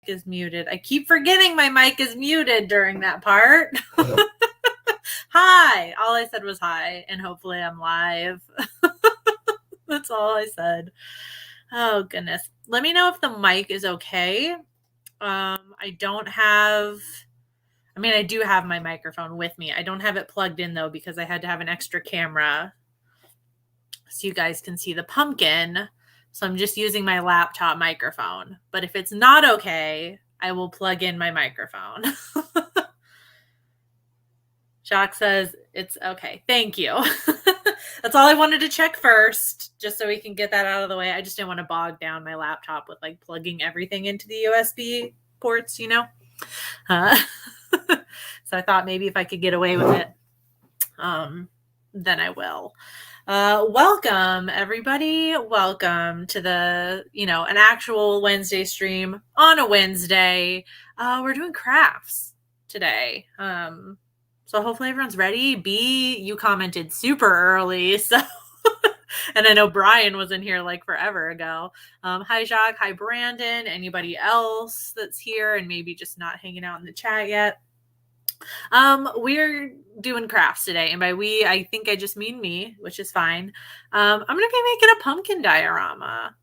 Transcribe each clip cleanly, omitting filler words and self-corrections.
is muted. I keep forgetting my mic is muted during that part. Hi. All I said was hi, and hopefully I'm live. That's all I said. Oh, goodness. Let me know if the mic is okay. I do have my microphone with me. I don't have it plugged in, though, because I had to have an extra camera so you guys can see the pumpkin. So I'm just using my laptop microphone. But if it's not okay, I will plug in my microphone. Jacques says it's okay. Thank you. That's all I wanted to check first, just so we can get that out of the way. I just didn't want to bog down my laptop with like plugging everything into the USB ports, you know? So I thought maybe if I could get away with it, then I will. Welcome everybody. Welcome to the, an actual Wednesday stream on a Wednesday. We're doing crafts today. So hopefully everyone's ready. B, you commented super early. So, and I know Brian was in here like forever ago. Hi Jacques, hi Brandon, anybody else that's here and maybe just not hanging out in the chat yet. We're doing crafts today, and by we, I think I just mean me, which is fine. I'm gonna be making a pumpkin diorama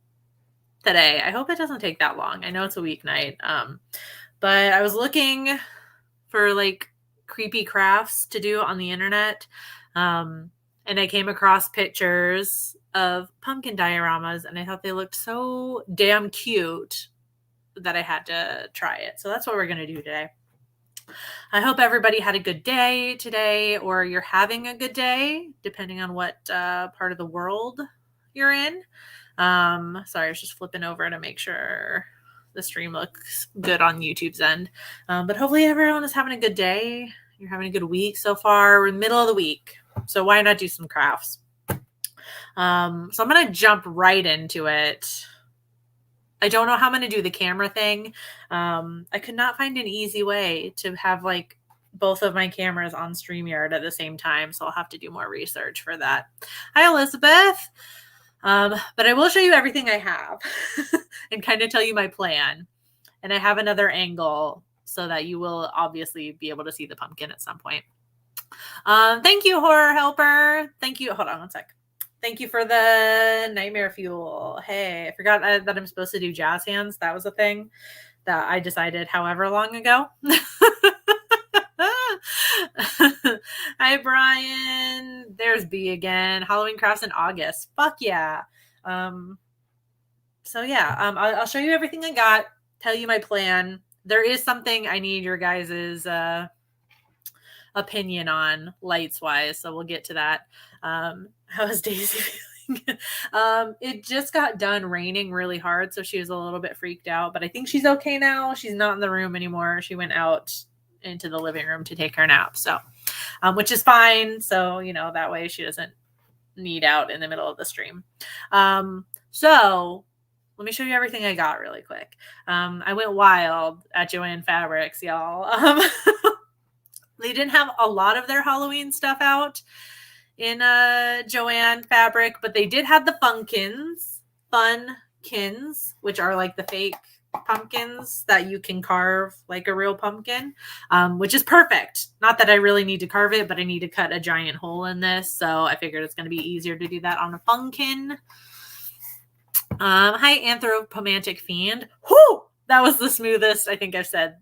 today. I hope it doesn't take that long. I know it's a weeknight, but I was looking for like creepy crafts to do on the internet, and I came across pictures of pumpkin dioramas, and I thought they looked so damn cute that I had to try it. So that's what we're gonna do today. I hope everybody had a good day today, or you're having a good day, depending on what part of the world you're in. Sorry, I was just flipping over to make sure the stream looks good on YouTube's end. But hopefully everyone is having a good day. You're having a good week so far. We're in the middle of the week, so why not do some crafts? So I'm going to jump right into it. I don't know how I'm going to do the camera thing. I could not find an easy way to have like both of my cameras on StreamYard at the same time. So I'll have to do more research for that. Hi, Elizabeth. But I will show you everything I have and kind of tell you my plan. And I have another angle so that you will obviously be able to see the pumpkin at some point. Thank you, Horror Helper. Thank you. Hold on one sec. Thank you for the nightmare fuel. Hey, I forgot that I'm supposed to do jazz hands. That was a thing that I decided however long ago. Hi, Brian. There's B again. Halloween crafts in August. Fuck yeah. So yeah, I'll show you everything I got, tell you my plan. There is something I need your guys's opinion on lights wise, so we'll get to that. How is Daisy feeling? It just got done raining really hard, so she was a little bit freaked out, but I think she's okay now. She's not in the room anymore. She went out into the living room to take her nap, so which is fine. So that way she doesn't need out in the middle of the stream. So let me show you everything I got really quick. I went wild at Joann Fabrics, y'all. They didn't have a lot of their Halloween stuff out in Joann Fabric, but they did have the Funkins, which are like the fake pumpkins that you can carve like a real pumpkin, which is perfect. Not that I really need to carve it, but I need to cut a giant hole in this, so I figured it's going to be easier to do that on a Funkin. Hi, Anthropomantic Fiend. Whoo! That was the smoothest I think I've said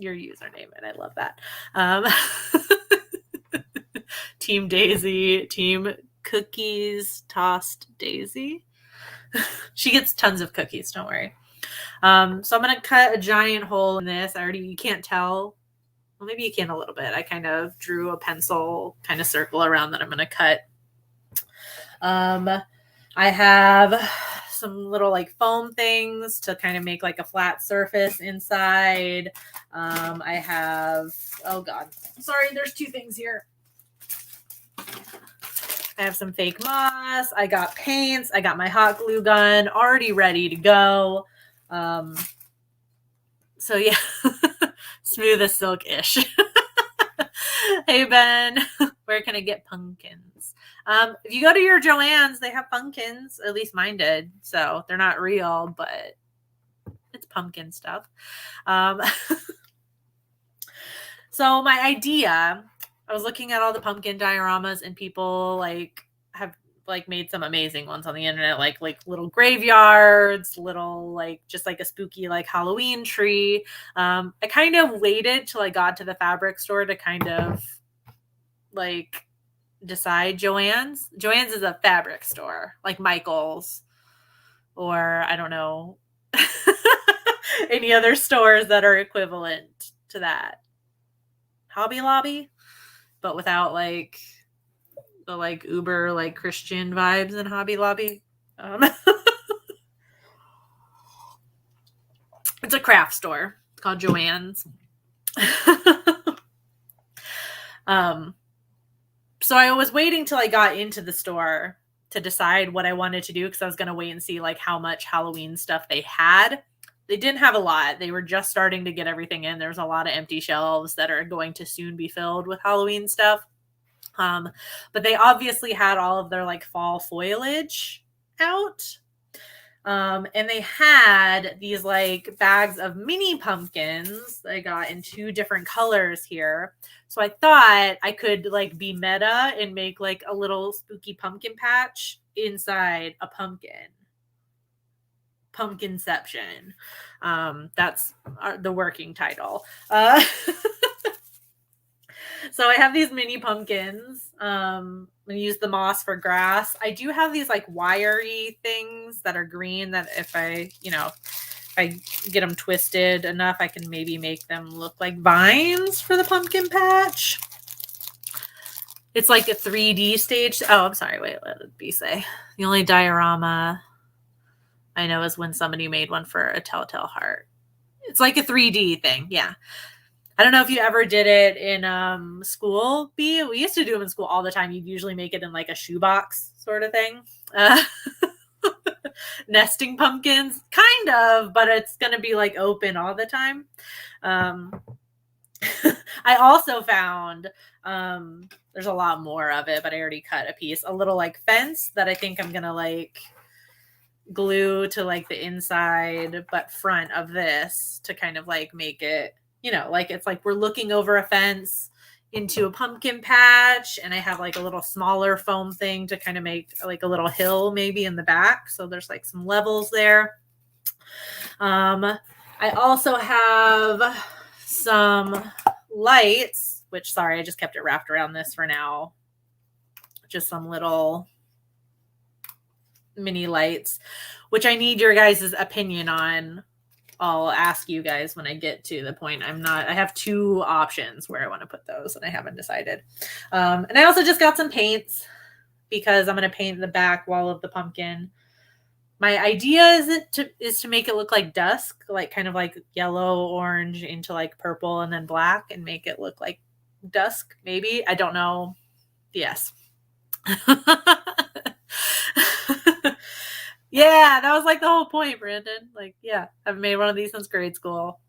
your username, and I love that. Team Daisy, Team Cookies Tossed Daisy. She gets tons of cookies, don't worry. So I'm going to cut a giant hole in this. You can't tell. Well, maybe you can a little bit. I kind of drew a pencil kind of circle around that I'm going to cut. I have some little like foam things to kind of make like a flat surface inside. I have, oh God, sorry, there's two things here. I have some fake moss. I got paints. I got my hot glue gun already ready to go. So yeah, smooth as silk-ish. Hey, Ben, where can I get pumpkins? If you go to your Joann's, they have pumpkins. At least mine did. So they're not real, but It's pumpkin stuff. Um, so my idea, I was looking at all the pumpkin dioramas, and people like have like made some amazing ones on the internet, like little graveyards, little like just like a spooky like Halloween tree. I kind of waited till I got to the fabric store to kind of like decide. Joann's is a fabric store, like Michael's, or I don't know any other stores that are equivalent to that. Hobby Lobby, but without like the like uber like Christian vibes in Hobby Lobby. It's a craft store. It's called Joann's. So I was waiting till I got into the store to decide what I wanted to do, because I was going to wait and see like how much Halloween stuff they had. They didn't have a lot. They were just starting to get everything in. There's a lot of empty shelves that are going to soon be filled with Halloween stuff. But they obviously had all of their like fall foliage out. And they had these like bags of mini pumpkins I got in 2 different colors here. So I thought I could like be meta and make like a little spooky pumpkin patch inside a pumpkin. Pumpkinception. That's the working title. So I have these mini pumpkins. I'm gonna use the moss for grass. I do have these like wiry things that are green that if I get them twisted enough, I can maybe make them look like vines for the pumpkin patch. It's like a 3D stage. Oh, I'm sorry. Wait, what did B say? The only diorama I know is when somebody made one for a telltale heart. It's like a 3D thing. Yeah. I don't know if you ever did it in school, B. We used to do them in school all the time. You'd usually make it in like a shoebox sort of thing. Nesting pumpkins, kind of, but it's going to be like open all the time. I also found, there's a lot more of it, but I already cut a piece, a little like fence that I think I'm going to like glue to like the inside but front of this to kind of like make it, like it's like we're looking over a fence into a pumpkin patch, and I have like a little smaller foam thing to kind of make like a little hill maybe in the back, so there's like some levels there. I also have some lights, which sorry, I just kept it wrapped around this for now. Just some little mini lights, which I need your guys' opinion on. I'll ask you guys when I get to the point. I have 2 options where I want to put those, and I haven't decided. And I also just got some paints because I'm going to paint the back wall of the pumpkin. My idea is to make it look like dusk, like kind of like yellow, orange into like purple and then black, and make it look like dusk, maybe. I don't know. Yes. Yeah, that was like the whole point, Brandon. Like, yeah, I've made one of these since grade school.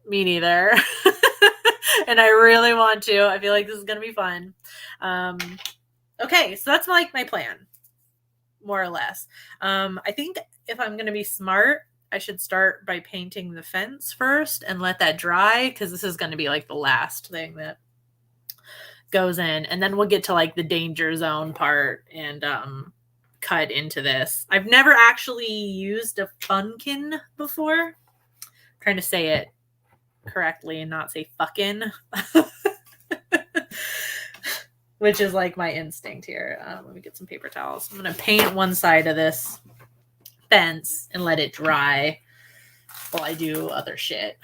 Me neither. And I really want to. I feel like this is going to be fun. Okay, so that's like my plan, more or less. I think if I'm going to be smart, I should start by painting the fence first and let that dry, because this is going to be like the last thing that goes in. And then we'll get to like the danger zone part and cut into this. I've never actually used a funkin before. I'm trying to say it correctly and not say fucking, which is like my instinct here. Let me get some paper towels. I'm going to paint one side of this fence and let it dry while I do other shit.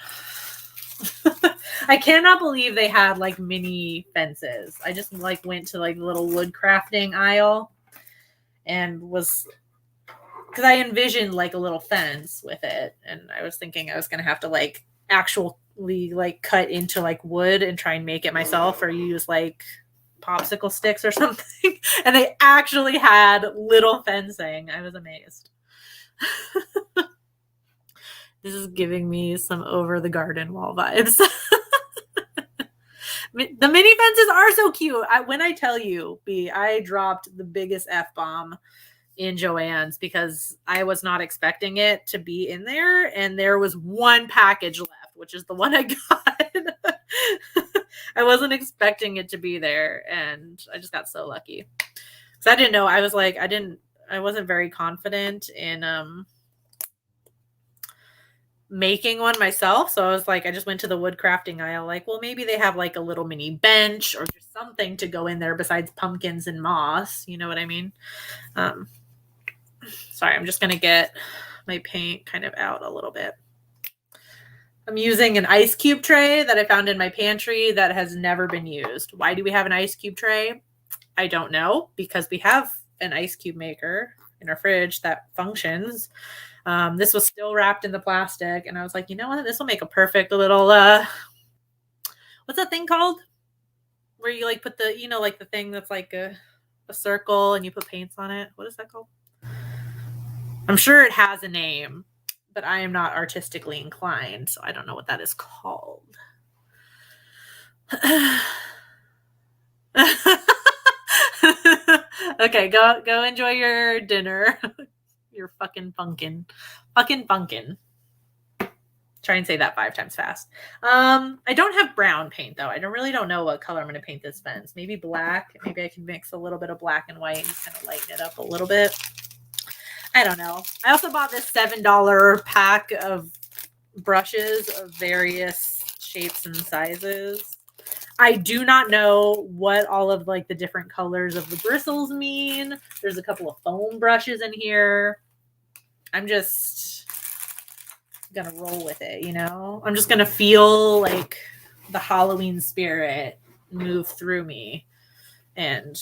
I cannot believe they had like mini fences. I just like went to like the little wood crafting aisle and was, because I envisioned like a little fence with it, and I was thinking I was going to have to like actually like cut into like wood and try and make it myself, or use like popsicle sticks or something. And they actually had little fencing. I was amazed. This is giving me some over the garden wall vibes. The mini fences are so cute. When I tell you, B, I dropped the biggest F-bomb in Joann's because I was not expecting it to be in there. And there was one package left, which is the one I got. I wasn't expecting it to be there. And I just got so lucky. So I didn't know. I was like, I wasn't very confident in making one myself. So I was like, I just went to the wood crafting aisle, like, well, maybe they have like a little mini bench or just something to go in there besides pumpkins and moss. You know what I mean? Sorry, I'm just going to get my paint kind of out a little bit. I'm using an ice cube tray that I found in my pantry that has never been used. Why do we have an ice cube tray? I don't know, because we have an ice cube maker in our fridge that functions. This was still wrapped in the plastic, and I was like, you know what? This will make a perfect little, what's that thing called? Where you like put the, you know, like the thing that's like a circle and you put paints on it. What is that called? I'm sure it has a name, but I am not artistically inclined, so I don't know what that is called. Okay, go enjoy your dinner. You're fucking funkin'. Fucking funkin'. Try and say that 5 times fast. I don't have brown paint though. I really don't know what color I'm going to paint this fence. Maybe black. Maybe I can mix a little bit of black and white and just kind of lighten it up a little bit. I don't know. I also bought this $7 pack of brushes of various shapes and sizes. I do not know what all of like the different colors of the bristles mean. There's a couple of foam brushes in here. I'm just gonna roll with it, you know? I'm just gonna feel like the Halloween spirit move through me and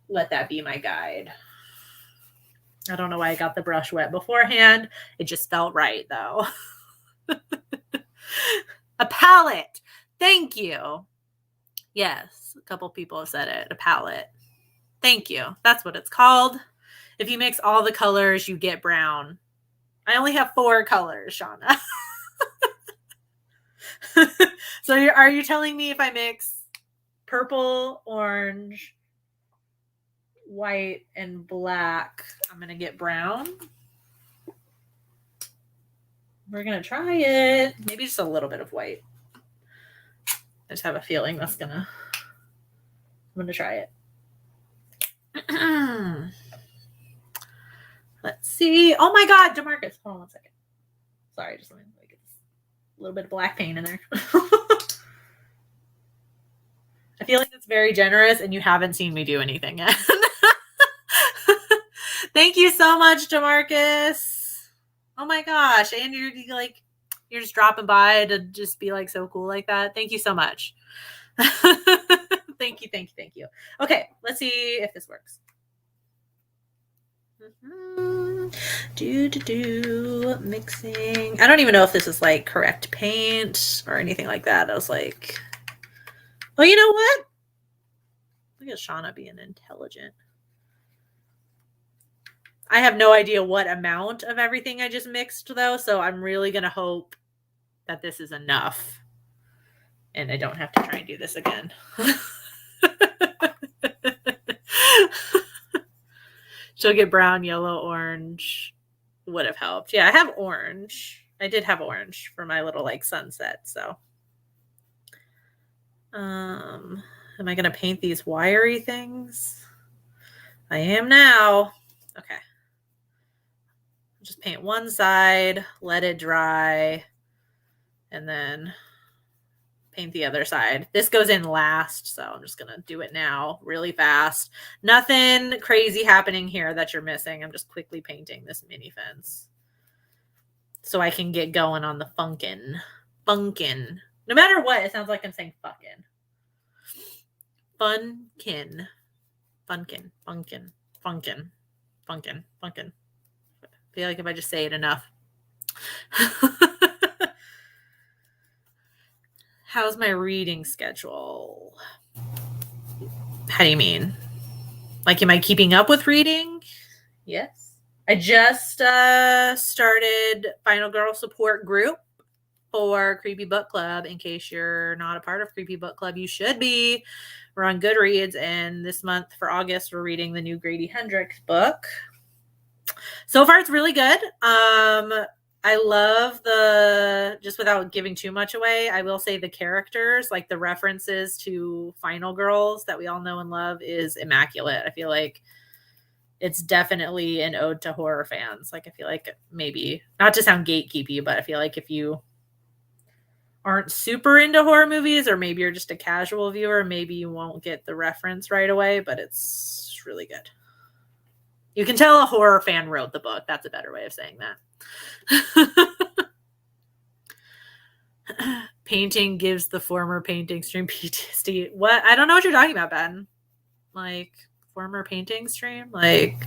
let that be my guide. I don't know why I got the brush wet beforehand. It just felt right though. A palette. Thank you. Yes, a couple people have said it. A palette. Thank you. That's what it's called. If you mix all the colors, you get brown. I only have 4 colors, Shauna. So are you telling me if I mix purple, orange, white, and black, I'm going to get brown? We're going to try it. Maybe just a little bit of white. I just have a feeling I'm going to try it. Let's see. Oh my God, DeMarcus. Hold on 1 second. Sorry, just let me get a little bit of black paint in there. I feel like it's very generous and you haven't seen me do anything yet. Thank you so much, DeMarcus. Oh my gosh. And you're just dropping by to just be like so cool like that. Thank you so much. Thank you. Okay, let's see if this works. Mixing. I don't even know if this is like correct paint or anything like that. I was like, oh, you know what? Look at Shauna being intelligent. I have no idea what amount of everything I just mixed though, so I'm really gonna hope that this is enough and I don't have to try and do this again. She'll get brown, yellow, orange. Would have helped. Yeah, I have orange. I did have orange for my little like sunset. So, am I gonna paint these wiry things? I am now. Okay. Just paint one side, let it dry, and then paint the other side. This goes in last, so I'm just going to do it now really fast. Nothing crazy happening here that you're missing. I'm just quickly painting this mini fence so I can get going on the funkin'. Funkin'. No matter what, it sounds like I'm saying fucking. Funkin'. Funkin'. Funkin'. Funkin'. Funkin'. Funkin'. I feel like if I just say it enough. How's my reading schedule? How do you mean? Like, am I keeping up with reading? Yes. I just started Final Girl Support Group for Creepy Book Club. In case you're not a part of Creepy Book Club, you should be. We're on Goodreads, and this month for August, we're reading the new Grady Hendrix book. So far, it's really good. I love just without giving too much away, I will say the characters, like the references to Final Girls that we all know and love, is immaculate. I feel like it's definitely an ode to horror fans. Like, I feel like maybe, not to sound gatekeepy, but I feel like if you aren't super into horror movies, or maybe you're just a casual viewer, maybe you won't get the reference right away, but it's really good. You can tell a horror fan wrote the book. That's a better way of saying that. Painting gives the former painting stream PTSD. What? I don't know what you're talking about, Ben. Like, former painting stream? Like,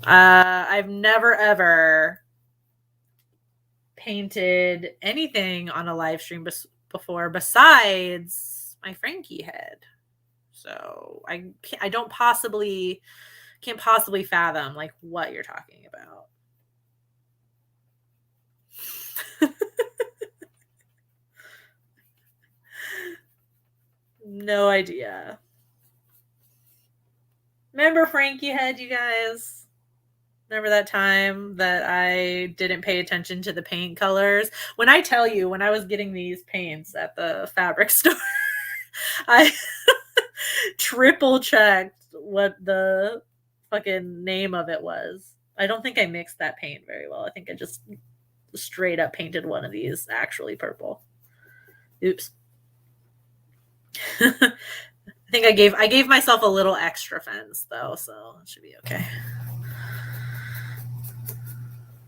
I've never ever painted anything on a live stream before besides my Frankie head. So I can't possibly fathom like what you're talking about. No idea. Remember Frankie head, you guys? Remember that time that I didn't pay attention to the paint colors? When I tell you, when I was getting these paints at the fabric store, I triple checked what the fucking name of it was. I don't think I mixed that paint very well. I think I just straight up painted one of these actually purple. Oops. I think I gave myself a little extra fence though, so it should be okay.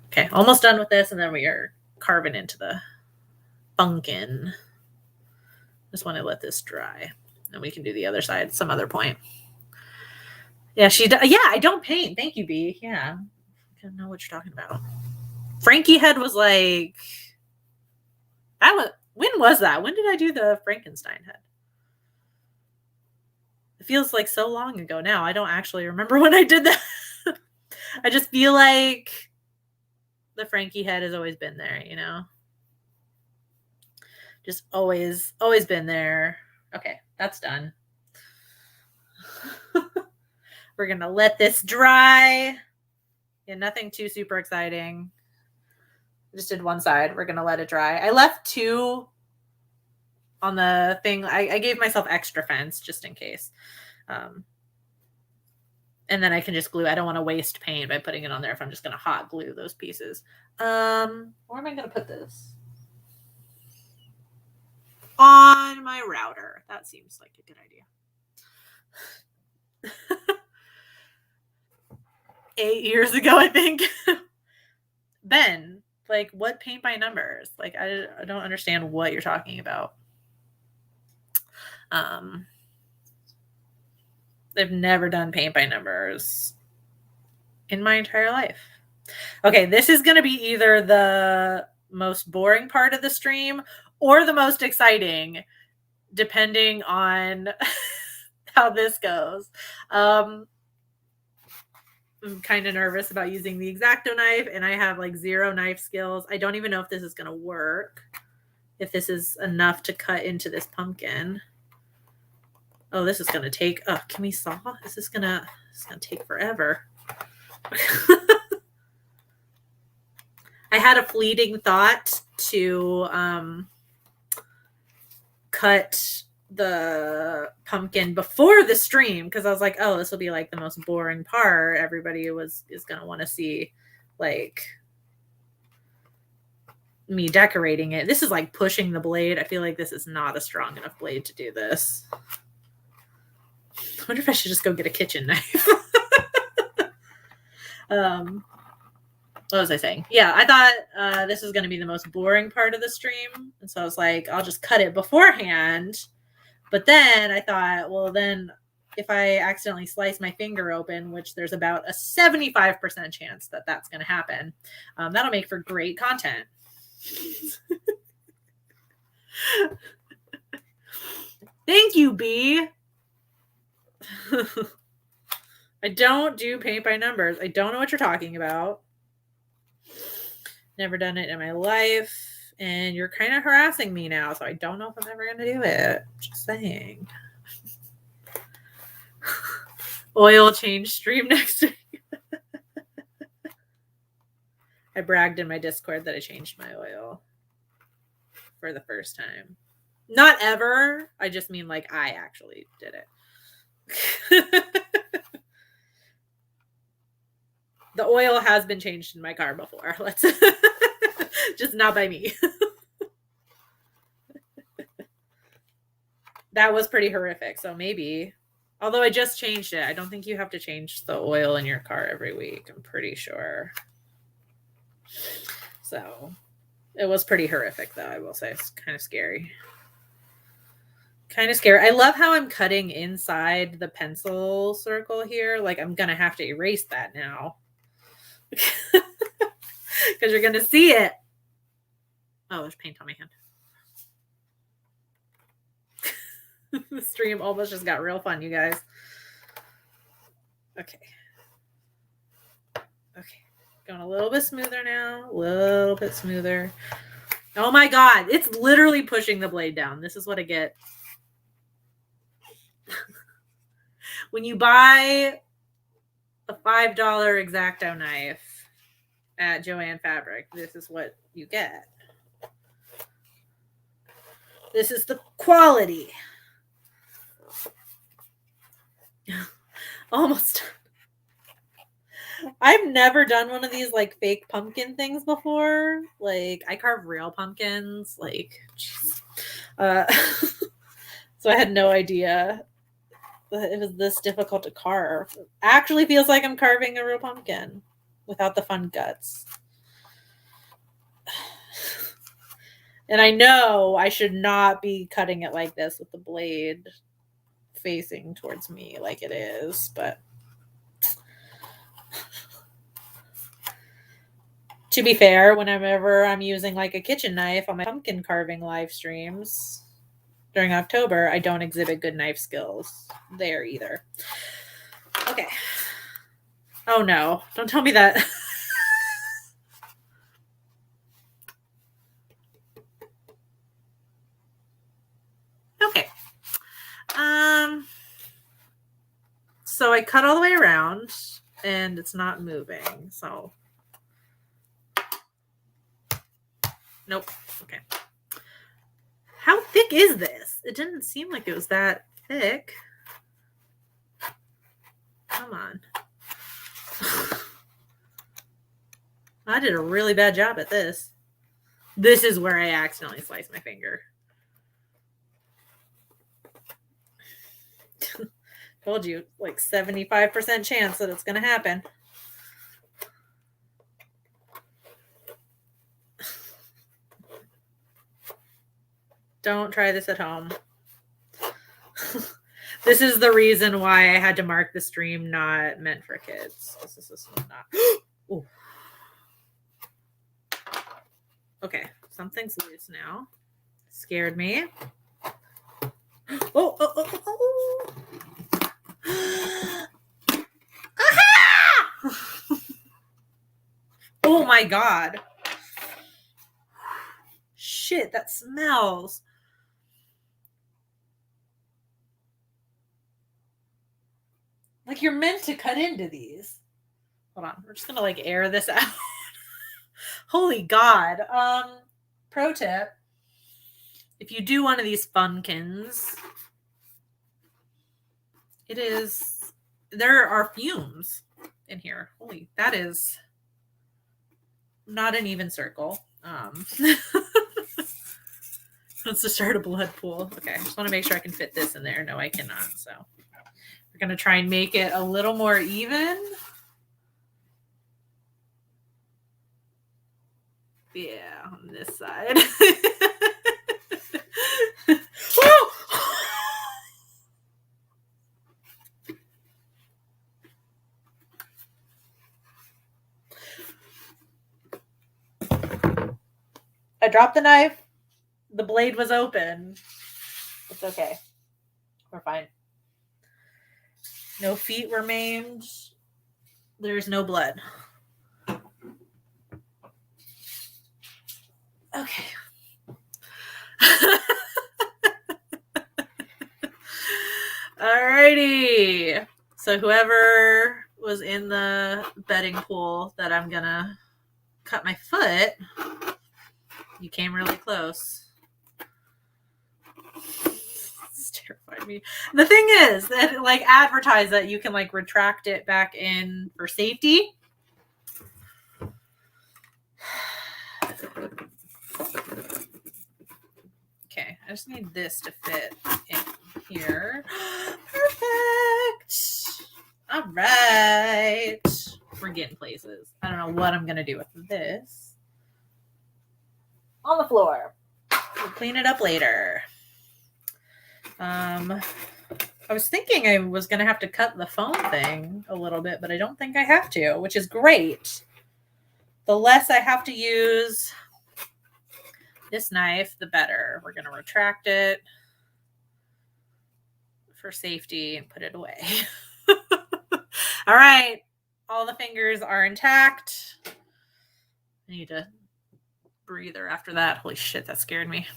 Okay, almost done with this, and then we are carving into the pumpkin. Just want to let this dry, and we can do the other side some other point. Yeah, I don't paint. Thank you, B. Yeah, I don't know what you're talking about. Frankie head was like, when was that? When did I do the Frankenstein head? It feels like so long ago now. I don't actually remember when I did that. I just feel like the Frankie head has always been there, you know? Just always been there. Okay, that's done. We're going to let this dry. Yeah, nothing too super exciting. I just did one side. We're going to let it dry. I left 2 on the thing. I gave myself extra fence just in case. And then I can just glue. I don't want to waste paint by putting it on there if I'm just going to hot glue those pieces. Where am I going to put this? On my router. That seems like a good idea. 8 years ago, I think. Ben, like, what paint by numbers? Like, I don't understand what you're talking about. I've never done paint by numbers in my entire life. Okay, this is going to be either the most boring part of the stream or the most exciting, depending on how this goes. I'm kind of nervous about using the X-Acto knife, and I have like 0 knife skills. I don't even know if this is going to work, if this is enough to cut into this pumpkin. Oh, this is going to take, can we saw? This is going to take forever. I had a fleeting thought to cut the pumpkin before the stream, because I was like, oh, this will be like the most boring part. Everybody is going to want to see like me decorating it. This is like pushing the blade. I feel like this is not a strong enough blade to do this. I wonder if I should just go get a kitchen knife. What was I saying? Yeah, I thought this was going to be the most boring part of the stream. And so I was like, I'll just cut it beforehand. But then I thought, well, then if I accidentally slice my finger open, which there's about a 75% chance that that's going to happen, that'll make for great content. Thank you, B. I don't do paint by numbers. I don't know what you're talking about. Never done it in my life. And you're kind of harassing me now, so I don't know if I'm ever going to do it. Just saying. Oil change stream next week. I bragged in my Discord that I changed my oil for the first time. Not ever. I just mean like I actually did it. The oil has been changed in my car before. Let's just not by me. That was pretty horrific. So maybe, although I just changed it, I don't think you have to change the oil in your car every week. I'm pretty sure. So it was pretty horrific, though, I will say. It's kind of scary. Kind of scary. I love how I'm cutting inside the pencil circle here. Like, I'm going to have to erase that now. Because you're going to see it. Oh, there's paint on my hand. The stream almost just got real fun, you guys. Okay. Okay. Going a little bit smoother now. A little bit smoother. Oh my God. It's literally pushing the blade down. This is what I get. When you buy a $5 X-Acto knife at Joann Fabric, this is what you get. This is the quality. Almost. I've never done one of these like fake pumpkin things before. Like I carve real pumpkins. Like, so I had no idea that it was this difficult to carve. It actually feels like I'm carving a real pumpkin without the fun guts. And I know I should not be cutting it like this with the blade facing towards me like it is, but to be fair, whenever I'm using like a kitchen knife on my pumpkin carving live streams during October, I don't exhibit good knife skills there either. Okay. Oh no, don't tell me that. Okay. So I cut all the way around and it's not moving. So nope. Okay. How thick is this? It didn't seem like it was that thick. Come on. I did a really bad job at this. This is where I accidentally sliced my finger. Told you, like 75% chance that it's going to happen. Don't try this at home. This is the reason why I had to mark the stream not meant for kids. This is not. Ooh. Okay, something's loose now. Scared me. Oh. Oh my God. Shit, that smells. Like you're meant to cut into these. Hold on, we're just gonna like air this out. Holy God. Pro tip. If you do one of these funkins, there are fumes in here. Holy, that is not an even circle. Let's just start a blood pool. Okay, I just want to make sure I can fit this in there. No, I cannot. So we're going to try and make it a little more even. Yeah, on this side. I dropped the knife. The blade was open. It's okay. We're fine. No feet were maimed. There's no blood. Okay. Alrighty. So whoever was in the betting pool that I'm gonna cut my foot, you came really close. It's terrified me. The thing is that like advertise that you can like retract it back in for safety. Okay, I just need this to fit in here. Perfect. All right. We're getting places. I don't know what I'm going to do with this. On the floor. We'll clean it up later. I was thinking I was going to have to cut the phone thing a little bit, but I don't think I have to, which is great. The less I have to use this knife, the better. We're going to retract it for safety and put it away. All right. All the fingers are intact. I need a breather after that. Holy shit, that scared me.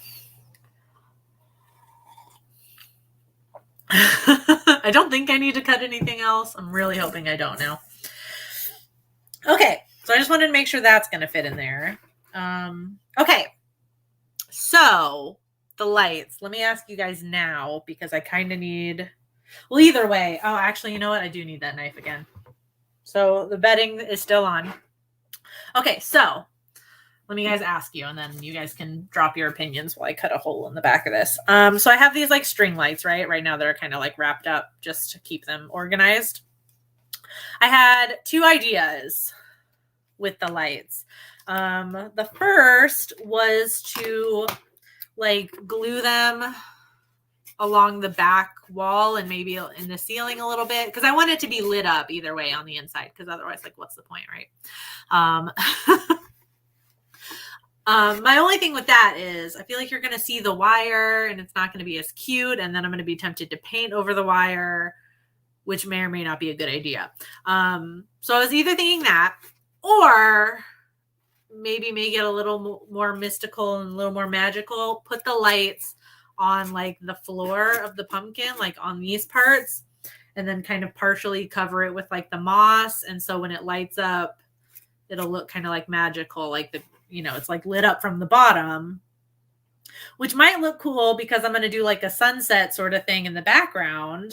I don't think I need to cut anything else. I'm really hoping I don't now. Okay, so I just wanted to make sure that's going to fit in there. Okay, so the lights. Let me ask you guys now because I kind of need... Well, either way. Oh, actually, you know what? I do need that knife again. So the bedding is still on. Okay, so let me guys ask you, and then you guys can drop your opinions while I cut a hole in the back of this. So I have these like string lights, right now that are kind of like wrapped up just to keep them organized. I had two ideas with the lights. The first was to like glue them along the back wall and maybe in the ceiling a little bit because I want it to be lit up either way on the inside because otherwise like what's the point, right? My only thing with that is I feel like you're going to see the wire and it's not going to be as cute, and then I'm going to be tempted to paint over the wire, which may or may not be a good idea. So I was either thinking that or maybe make it a little more mystical and a little more magical, put the lights on like the floor of the pumpkin, like on these parts, and then kind of partially cover it with like the moss. And so when it lights up, it'll look kind of like magical, like the, you know, it's like lit up from the bottom, which might look cool because I'm going to do like a sunset sort of thing in the background.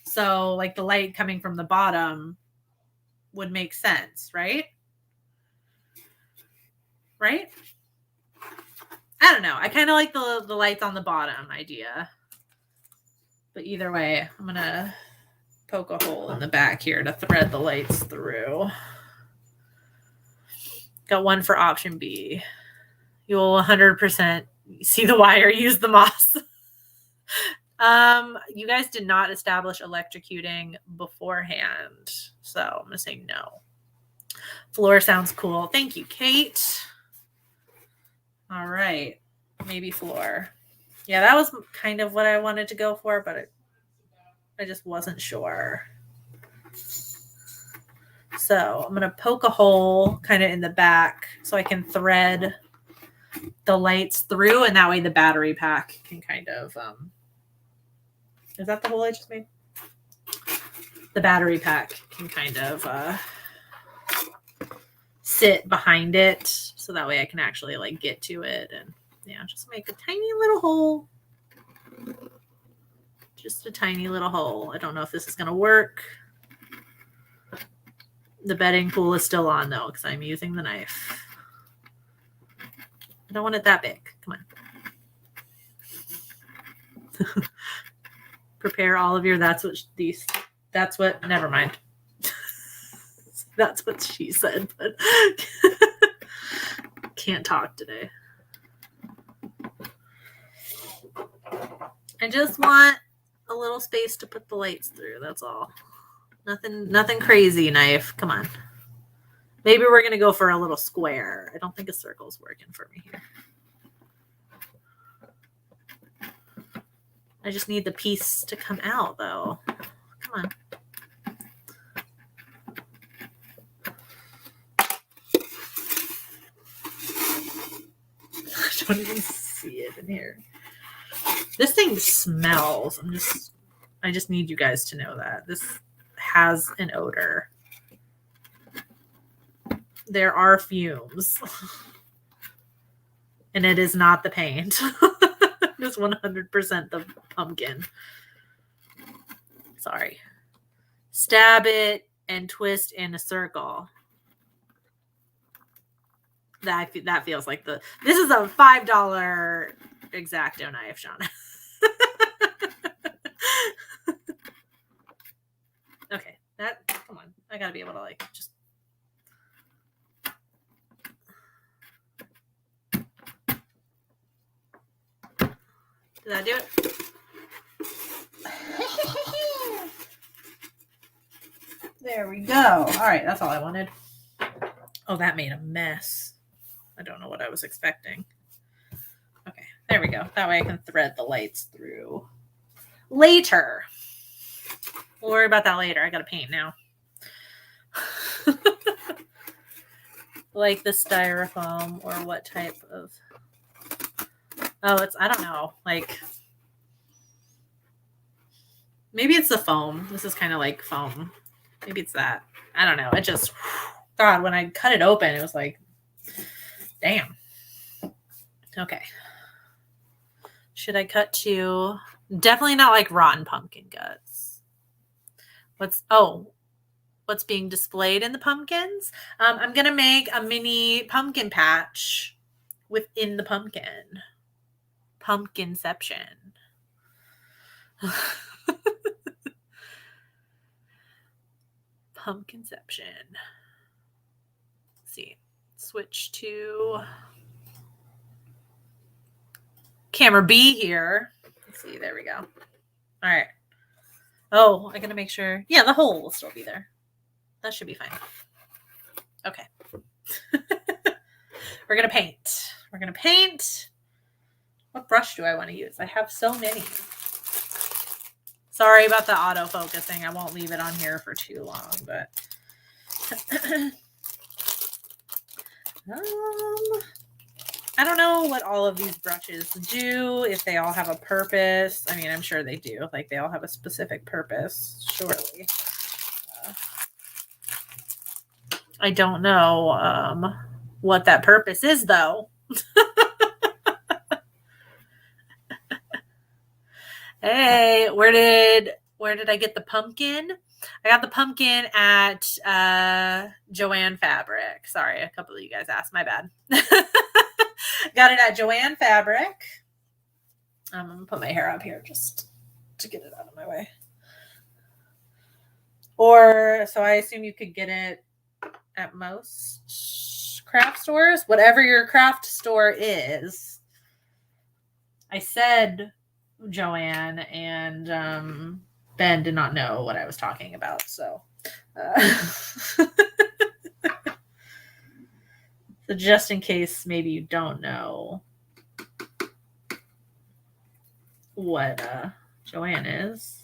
So like the light coming from the bottom would make sense, right? Right? I don't know. I kind of like the lights on the bottom idea. But either way, I'm going to poke a hole in the back here to thread the lights through. Got one for option B. You'll 100% see the wire, use the moss. You guys did not establish electrocuting beforehand. So I'm going to say no. Floor sounds cool. Thank you, Kate. All right. Maybe floor. Yeah, that was kind of what I wanted to go for, but I just wasn't sure. So I'm going to poke a hole kind of in the back so I can thread the lights through, and that way the battery pack can kind of... is that the hole I just made? The battery pack can kind of sit behind it, so that way I can actually like get to it and yeah, just make a tiny little hole. Just a tiny little hole. I don't know if this is going to work. The bedding pool is still on though because I'm using the knife. I don't want it that big. Come on. Prepare all of your that's what never mind. That's what she said, but can't talk today. I just want a little space to put the lights through. That's all. Nothing crazy, knife. Come on. Maybe we're going to go for a little square. I don't think a circle's working for me here. I just need the piece to come out, though. Come on. I don't even see it in here. This thing smells. I just need you guys to know that. This has an odor. There are fumes. And it is not the paint. It's 100% the pumpkin. Sorry. Stab it and twist in a circle. That feels like this is a $5 X-Acto knife, Shauna. Okay, come on. I gotta be able to like just. Did that do it? There we go. All right, that's all I wanted. Oh, that made a mess. I don't know what I was expecting. Okay, there we go. That way I can thread the lights through later. We'll worry about that later. I gotta paint now. Like the styrofoam or what type of... Oh, I don't know. Like, maybe it's the foam. This is kind of like foam. Maybe it's that. I don't know. It just, God, when I cut it open, it was like, damn. Okay. Should I cut to, definitely not like rotten pumpkin guts. What's being displayed in the pumpkins? I'm going to make a mini pumpkin patch within the pumpkin. Pumpkinception. Pumpkinception. Let's see. Switch to camera B here. Let's see. There we go. All right. Oh, I gotta make sure. Yeah, the hole will still be there. That should be fine. Okay. We're gonna paint. What brush do I want to use? I have so many. Sorry about the auto-focusing. I won't leave it on here for too long, but I don't know what all of these brushes do, if they all have a purpose. I mean, I'm sure they do. Like, they all have a specific purpose, surely. I don't know what that purpose is, though. Hey, where did I get the pumpkin? I got the pumpkin at Joann Fabric. Sorry, a couple of you guys asked. My bad. Got it at Joann Fabric. I'm going to put my hair up here just to get it out of my way. So I assume you could get it at most craft stores. Whatever your craft store is. I said Joann, and Ben did not know what I was talking about, so so just in case maybe you don't know what Joann is,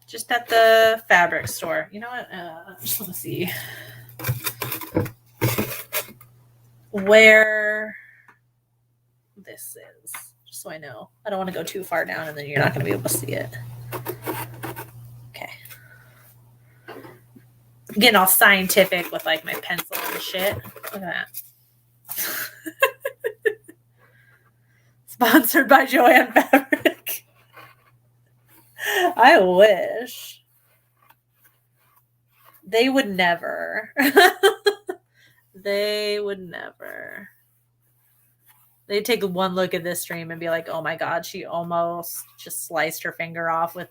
just at the fabric store. You know what? I just want to see where this is, just so I know. I don't want to go too far down and then you're not going to be able to see it. Okay. I'm getting all scientific with like my pencil and shit. Look at that. Sponsored by Joann Fabric. I wish. They would never. They would never. They'd take one look at this stream and be like, oh my God, she almost just sliced her finger off with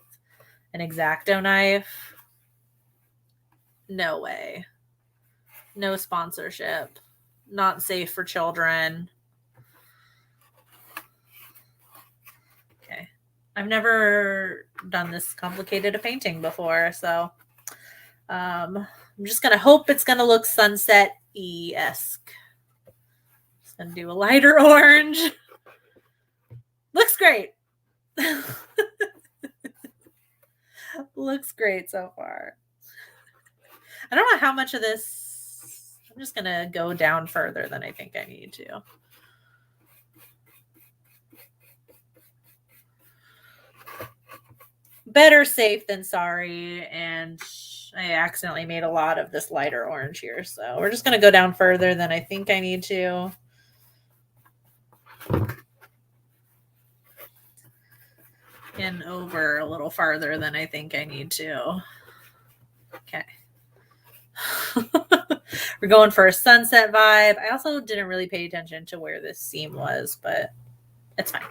an X-Acto knife. No way. No sponsorship. Not safe for children. Okay. I've never done this complicated a painting before, so I'm just going to hope it's going to look sunset-y-esque. And do a lighter orange. Looks great. Looks great so far. I don't know how much of this. I'm just going to go down further than I think I need to. better safe than sorry. And I accidentally made a lot of this lighter orange here. So we're just going to go down further than I think I need to. And over a little farther than I think I need to. Okay. We're going for a sunset vibe. I also didn't really pay attention to where this seam was, but it's fine.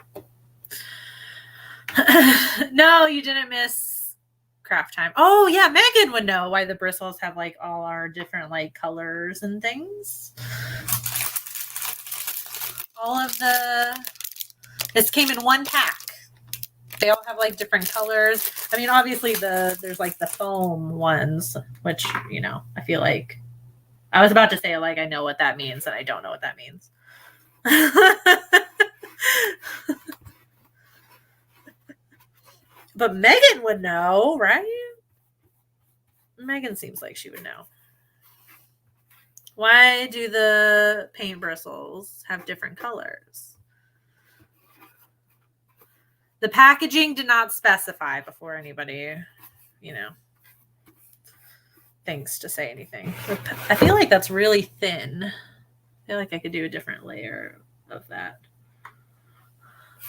No, you didn't miss craft time. Oh yeah, Megan would know why the bristles have like all our different like colors and things. All of this came in one pack. They all have like different colors. I mean, obviously there's like the foam ones, which, you know, I feel like I was about to say like I know what that means and I don't know what that means. But Megan would know, right? Megan seems like she would know. Why do the paint bristles have different colors? The packaging did not specify before anybody, you know, thinks to say anything. I feel like that's really thin. I feel like I could do a different layer of that.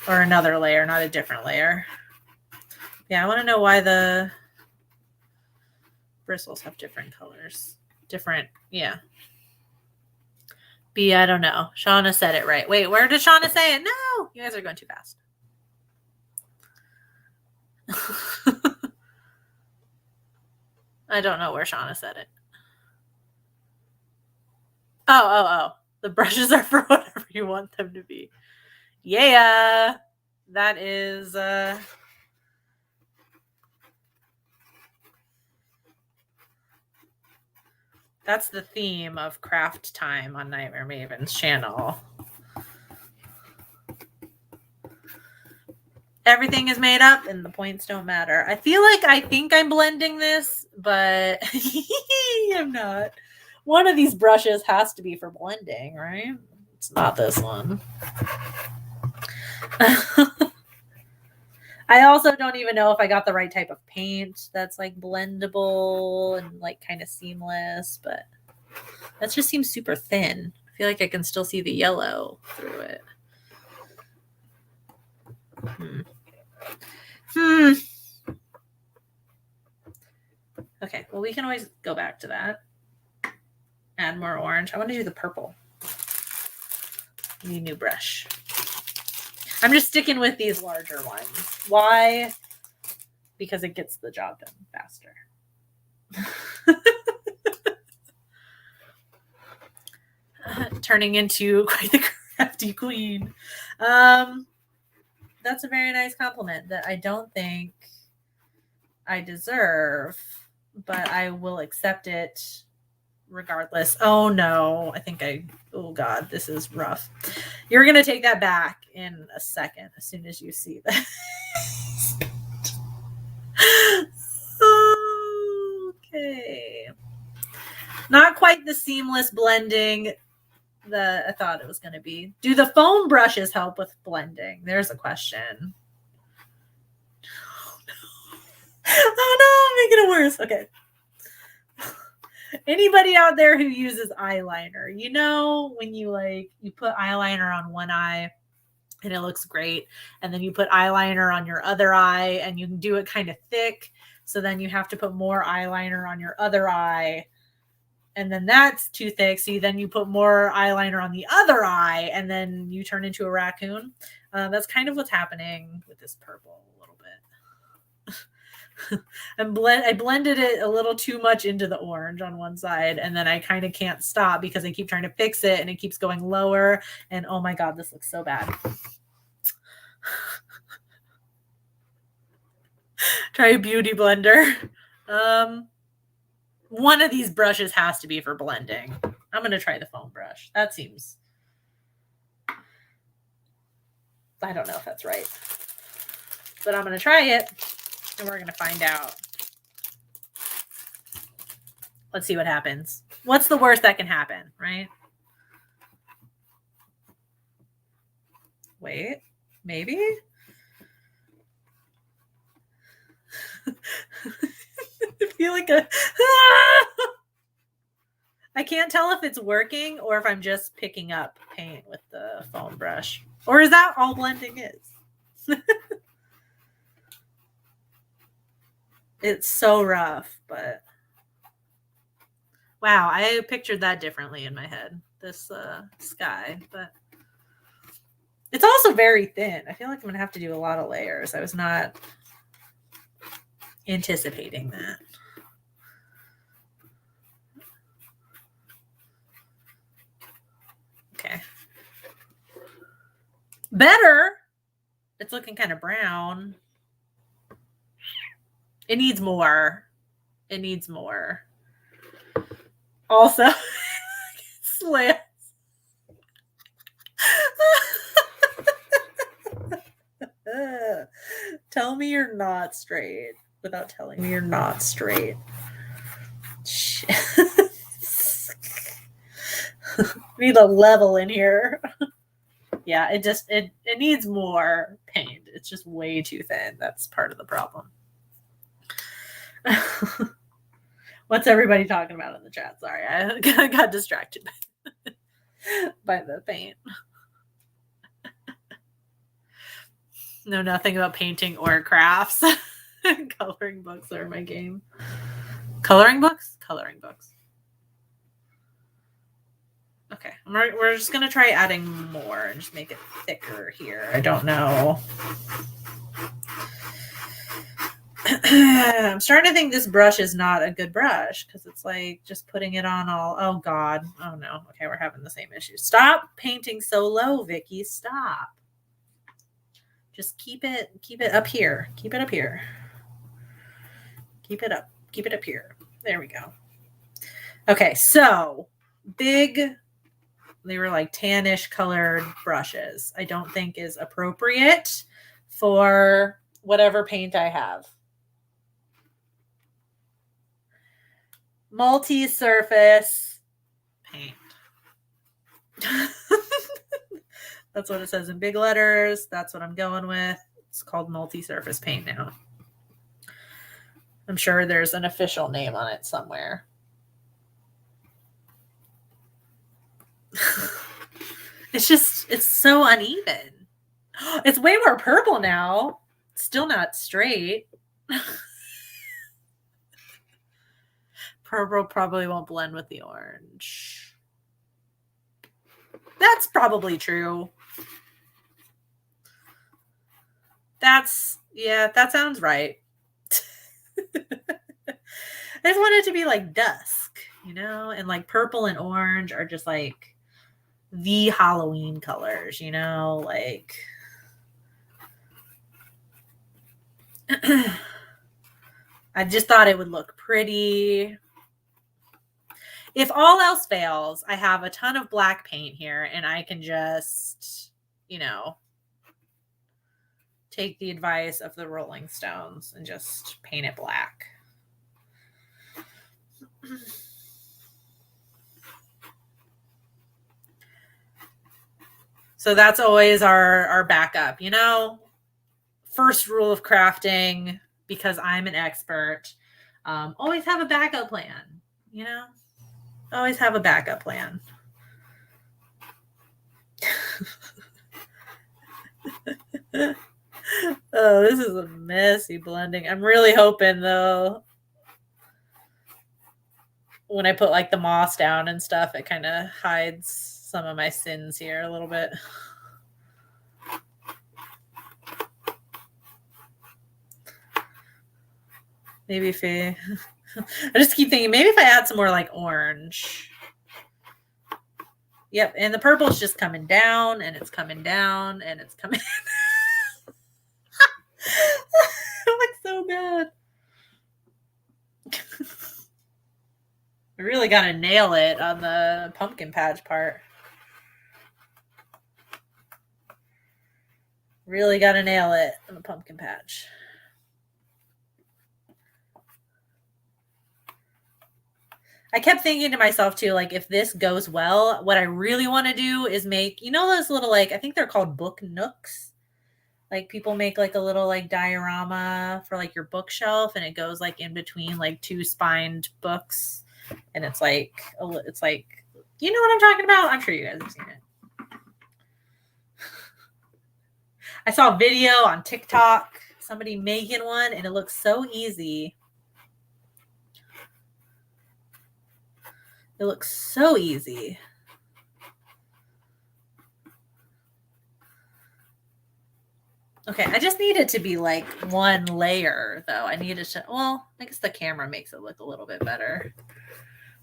Or another layer, not a different layer. Yeah, I want to know why the bristles have different colors. Different, yeah. B, I don't know. Shauna said it right. Wait, where did Shauna say it? No, you guys are going too fast. I don't know where Shauna said it. Oh. The brushes are for whatever you want them to be. Yeah. That is that's the theme of craft time on Nightmare Maven's channel. Everything is made up and the points don't matter. I think I'm blending this, but I'm not. One of these brushes has to be for blending, right? It's not this one. I also don't even know if I got the right type of paint that's like blendable and like kind of seamless, but that just seems super thin. I feel like I can still see the yellow through it. Okay, well, we can always go back to that. Add more orange. I want to do the purple. New brush. I'm just sticking with these larger ones. Why? Because it gets the job done faster. Turning into quite the crafty queen. That's a very nice compliment that I don't think I deserve, but I will accept it regardless. Oh no, oh God, this is rough. You're going to take that back in a second as soon as you see that. Okay. Not quite the seamless blending that I thought it was going to be. Do the foam brushes help with blending? There's a question. Oh no, I'm making it worse. Okay. Anybody out there who uses eyeliner, you know, when you put eyeliner on one eye and it looks great, and then you put eyeliner on your other eye and you can do it kind of thick, so then you have to put more eyeliner on your other eye, and then that's too thick, so then you put more eyeliner on the other eye and then you turn into a raccoon. That's kind of what's happening with this purple a little bit. I blended it a little too much into the orange on one side, and then I kind of can't stop because I keep trying to fix it and it keeps going lower, and oh my God, this looks so bad. Try a beauty blender. One of these brushes has to be for blending. I'm going to try the foam brush. That seems, I don't know if that's right, but I'm going to try it and we're going to find out. Let's see what happens. What's the worst that can happen, right? Wait, maybe? I feel like I can't tell if it's working or if I'm just picking up paint with the foam brush. Or is that all blending is? It's so rough, but wow, I pictured that differently in my head, this sky, but it's also very thin. I feel like I'm going to have to do a lot of layers. I was not anticipating that. Okay. Better. It's looking kind of brown. It needs more. It needs more. Also, slants. Tell me you're not straight without telling me you're not straight. Shit. Need a level in here. Yeah, it needs more paint. It's just way too thin. That's part of the problem. What's everybody talking about in the chat? Sorry, I got distracted by the paint. Know nothing about painting or crafts. Coloring books are my game. Coloring books? Coloring books. Okay, we're just going to try adding more and just make it thicker here. I don't know. I'm starting to think this brush is not a good brush because it's like just putting it on all. Oh, God. Oh, no. Okay, we're having the same issue. Stop painting so low, Vicky. Stop. Just keep it up here. Keep it up here. Keep it up. Keep it up here. There we go. Okay, so big, they were like tannish colored brushes. I don't think is appropriate for whatever paint I have. Multi-surface paint. That's what it says in big letters. That's what I'm going with. It's called multi-surface paint now. I'm sure there's an official name on it somewhere. It's so uneven. It's way more purple now. Still not straight. Purple probably won't blend with the orange. That's probably true. That sounds right. I just want it to be like dusk, and like purple and orange are just like the Halloween colors, like I just thought it would look pretty. If all else fails, I have a ton of black paint here and I can just, take the advice of the Rolling Stones and just paint it black. So that's always our backup, First rule of crafting, because I'm an expert, always have a backup plan, Always have a backup plan. Oh, this is a messy blending. I'm really hoping, though, when I put like the moss down and stuff, it kind of hides some of my sins here a little bit. Maybe if I just keep thinking, maybe if I add some more like orange. Yep, and the purple is just coming down, and it's coming down, and it's coming. It looks so bad. I really got to nail it on the pumpkin patch part. Really got to nail it on the pumpkin patch. I kept thinking to myself too, like if this goes well, what I really want to do is make, those little, like, I think they're called book nooks. Like people make like a little like diorama for like your bookshelf, and it goes like in between like two spined books, and it's like you know what I'm talking about. I'm sure you guys have seen it. I saw a video on TikTok, somebody making one, and it looks so easy. It looks so easy. Okay, I just need it to be like one layer, though. I need it to, well, I guess the camera makes it look a little bit better.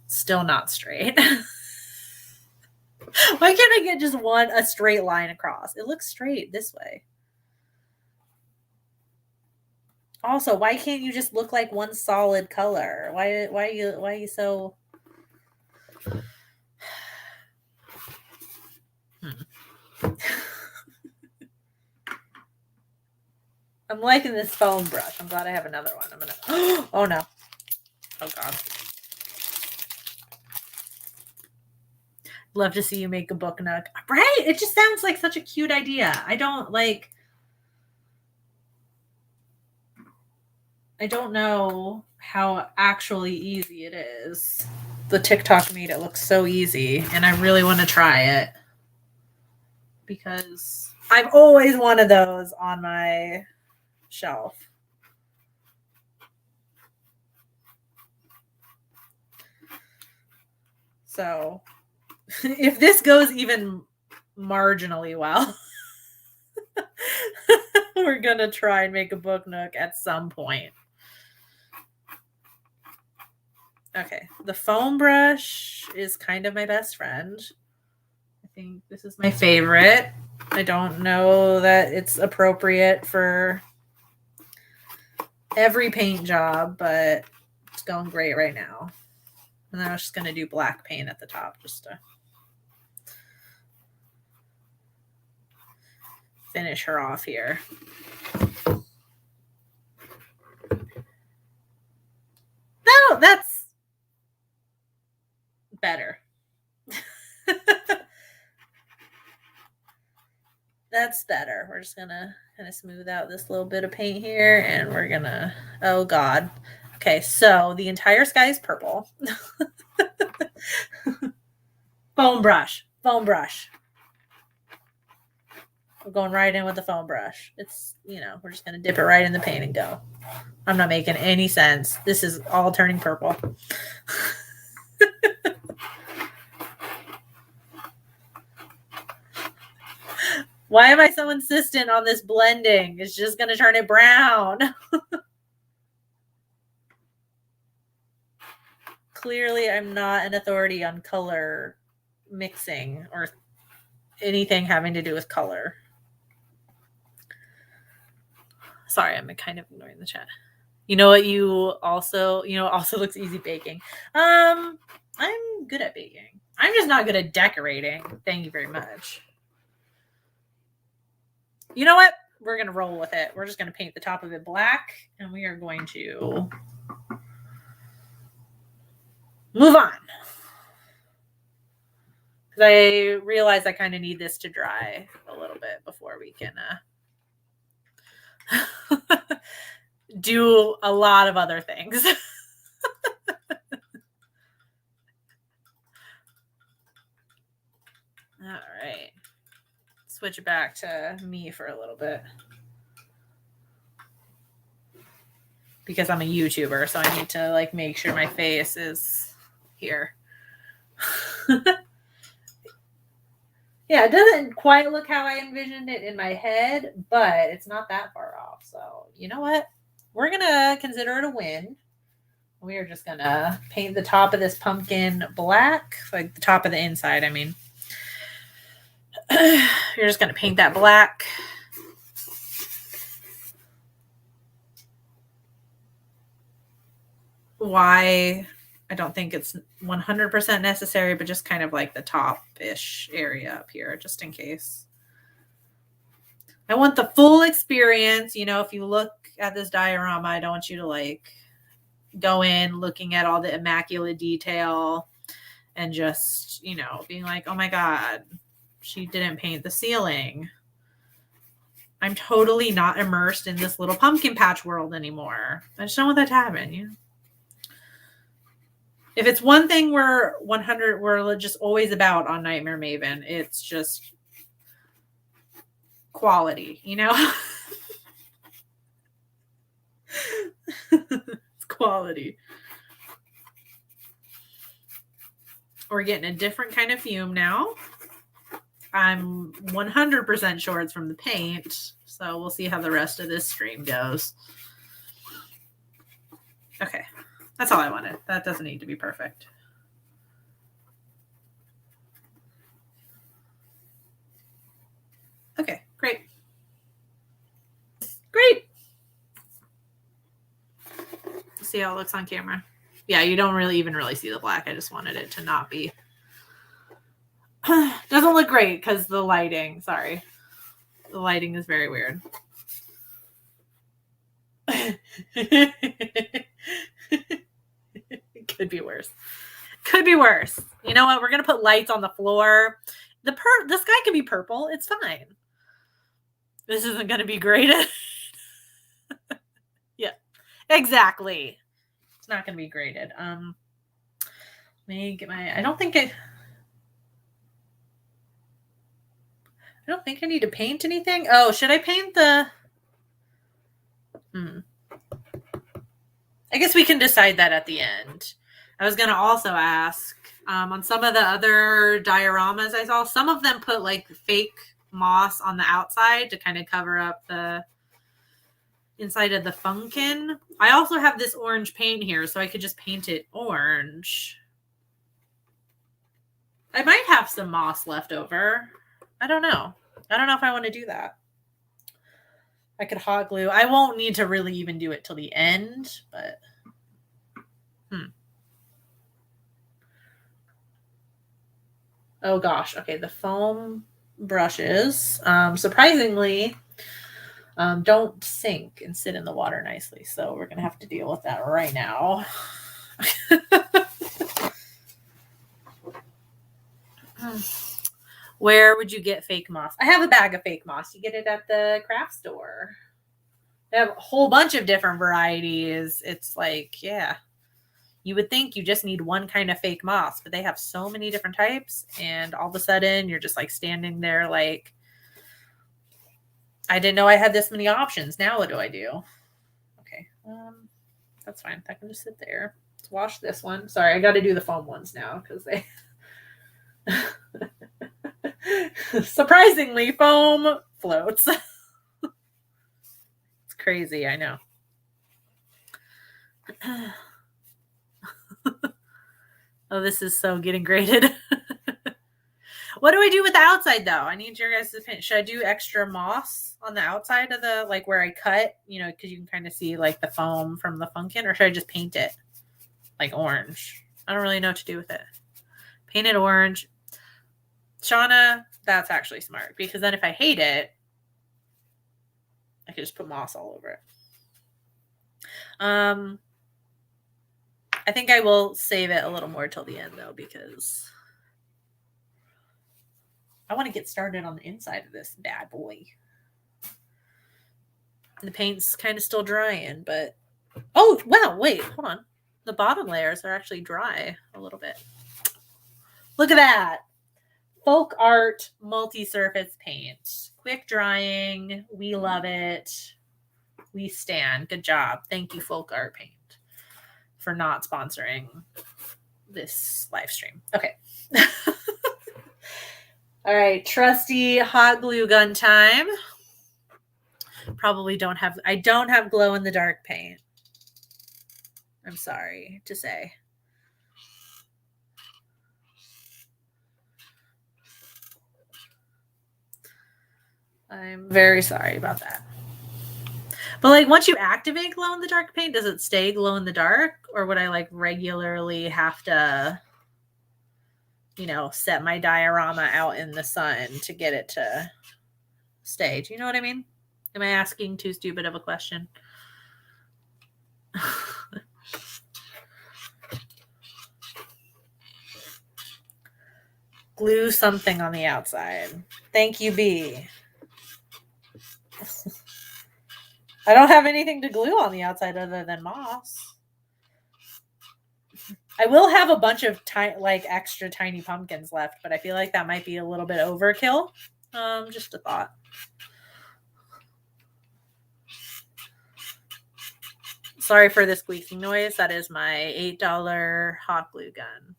Still not straight. Why can't I get just a straight line across? It looks straight this way. Also, why can't you just look like one solid color? Why are you so I'm liking this foam brush. I'm glad I have another one. I'm gonna oh no. Oh god. Love to see you make a book nook. Right? It just sounds like such a cute idea. I don't know how actually easy it is. The TikTok made it look so easy, and I really want to try it because I've always wanted those on my shelf. So if this goes even marginally well, we're going to try and make a book nook at some point. Okay, the foam brush is kind of my best friend. I think this is my favorite. I don't know that it's appropriate for every paint job, but it's going great right now. And then I was just going to do black paint at the top just to finish her off here. No, that's better. That's better. We're just going to kind of smooth out this little bit of paint here, and we're going to, oh God. Okay, so the entire sky is purple. Foam brush. We're going right in with the foam brush. It's, we're just going to dip it right in the paint and go. I'm not making any sense. This is all turning purple. Why am I so insistent on this blending? It's just going to turn it brown. Clearly, I'm not an authority on color mixing or anything having to do with color. Sorry, I'm kind of ignoring the chat. You know what also looks easy baking. I'm good at baking. I'm just not good at decorating. Thank you very much. You know what? We're going to roll with it. We're just going to paint the top of it black, and we are going to move on. Because I realize I kind of need this to dry a little bit before we can do a lot of other things. All right. Switch it back to me for a little bit. Because I'm a YouTuber, so I need to make sure my face is here. Yeah, it doesn't quite look how I envisioned it in my head, but it's not that far off. So, you know what? We're going to consider it a win. We are just going to paint the top of this pumpkin black, like the top of the inside, I mean. You're just going to paint that black. Why? I don't think it's 100% necessary, but just kind of like the top-ish area up here, just in case. I want the full experience. If you look at this diorama, I don't want you to go in looking at all the immaculate detail and just, being like, oh my God, she didn't paint the ceiling. I'm totally not immersed in this little pumpkin patch world anymore. I just don't want that to happen, you know? If it's one thing we're just always about on Nightmare Maven, it's just quality, you know? It's quality. We're getting a different kind of fume now. I'm 100% sure it's from the paint, so we'll see how the rest of this stream goes. Okay, that's all I wanted. That doesn't need to be perfect. Okay, great. Great. See how it looks on camera. Yeah, you don't even really see the black. I just wanted it to not be. Doesn't look great because the lighting. Sorry. The lighting is very weird. It could be worse. Could be worse. You know what? We're going to put lights on the floor. The sky can be purple. It's fine. This isn't going to be graded. Yeah, exactly. It's not going to be graded. Let me get my, I don't think I need to paint anything. Oh, should I paint the, I guess we can decide that at the end. I was going to also ask, on some of the other dioramas I saw, some of them put like fake moss on the outside to kind of cover up the inside of the funkin. I also have this orange paint here, so I could just paint it orange. I might have some moss left over. I don't know. I don't know if I want to do that. I could hot glue. I won't need to really even do it till the end, but oh gosh. Okay, the foam brushes, surprisingly, don't sink and sit in the water nicely. So we're going to have to deal with that right now. Where would you get fake moss? I have a bag of fake moss. You get it at the craft store. They have a whole bunch of different varieties. It's like, yeah, you would think you just need one kind of fake moss, but they have so many different types. And all of a sudden you're just like standing there like, I didn't know I had this many options. Now what do I do? Okay. That's fine. I can just sit there. Let's wash this one. Sorry, I got to do the foam ones now because they surprisingly foam floats. It's crazy, I know. Oh, this is so getting graded. What do I do with the outside though? I need your guys' opinion. Should I do extra moss on the outside of the, like where I cut, you know, because you can kind of see like the foam from the funkin, or should I just paint it like orange? I don't really know what to do with it. Paint it orange. Shauna, that's actually smart, because then if I hate it, I could just put moss all over it. I think I will save it a little more till the end though, because I want to get started on the inside of this bad boy. The paint's kind of still drying, but oh wow, wait, hold on. The bottom layers are actually dry a little bit. Look at that. Folk art multi-surface paint. Quick drying. We love it. We stand. Good job. Thank you, Folk Art Paint, for not sponsoring this live stream. Okay. All right. Trusty hot glue gun time. Probably don't have, I don't have glow in the dark paint. I'm sorry to say. I'm very sorry about that. But like once you activate glow in the dark paint, does it stay glow in the dark, or would I like regularly have to, you know, set my diorama out in the sun to get it to stay? Do you know what I mean? Am I asking too stupid of a question? Glue something on the outside. Thank you, B. I don't have anything to glue on the outside other than moss. I will have a bunch of extra tiny pumpkins left, but I feel like that might be a little bit overkill. Just a thought. Sorry for the squeaking noise. That is my $8 hot glue gun.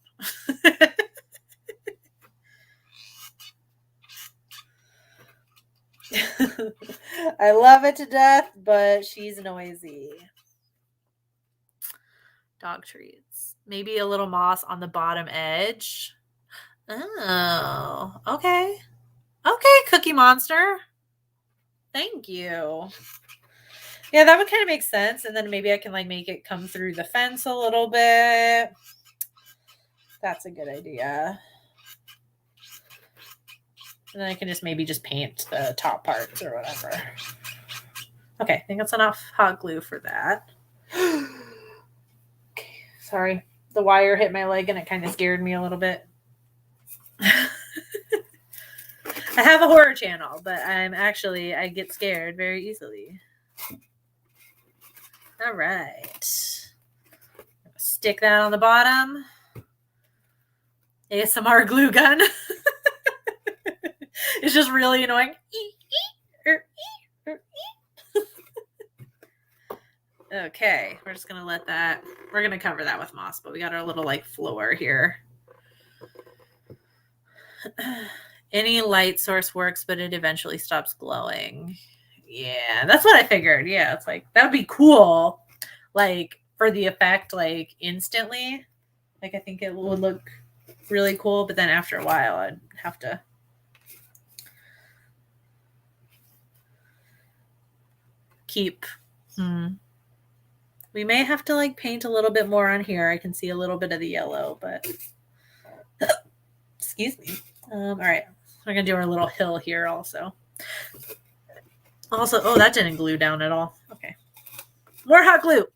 I love it to death, but she's noisy. Dog treats. Maybe a little moss on the bottom edge. Oh, okay. Okay, Cookie Monster. Thank you. Yeah, that would kind of make sense. And then maybe I can make it come through the fence a little bit. That's a good idea. And then I can just paint the top parts or whatever. Okay, I think that's enough hot glue for that. Okay, sorry. The wire hit my leg and it kind of scared me a little bit. I have a horror channel, but I get scared very easily. All right. Stick that on the bottom. ASMR glue gun. It's just really annoying. Okay, we're just gonna we're gonna cover that with moss, but we got our little floor here. Any light source works, but it eventually stops glowing. Yeah, that's what I figured. Yeah, it's that would be cool. For the effect, instantly. I think it would look really cool, but then after a while I'd have to keep we may have to paint a little bit more on here. I can see a little bit of the yellow, but excuse me. All right, we're gonna do our little hill here also. Oh, that didn't glue down at all. Okay, more hot glue.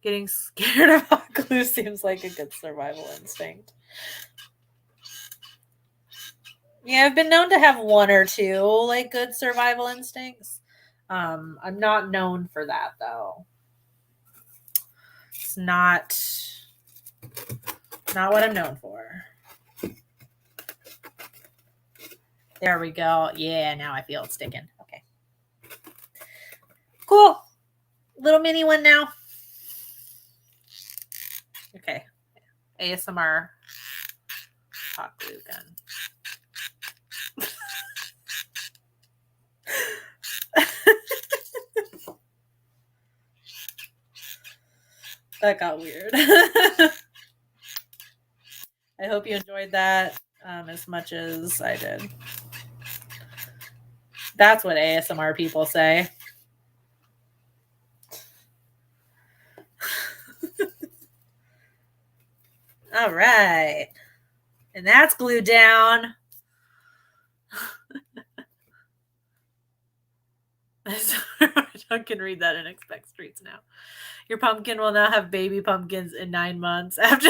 Getting scared of hot glue seems like a good survival instinct. Yeah, I've been known to have one or two good survival instincts. I'm not known for that though. It's not what I'm known for. There we go. Yeah, now I feel it sticking. Okay. Cool. Little mini one now. Okay. ASMR hot glue gun. That got weird. I hope you enjoyed that as much as I did. That's what ASMR people say. All right. And that's glued down. I can read that and expect streets now. Your pumpkin will now have baby pumpkins in 9 months after.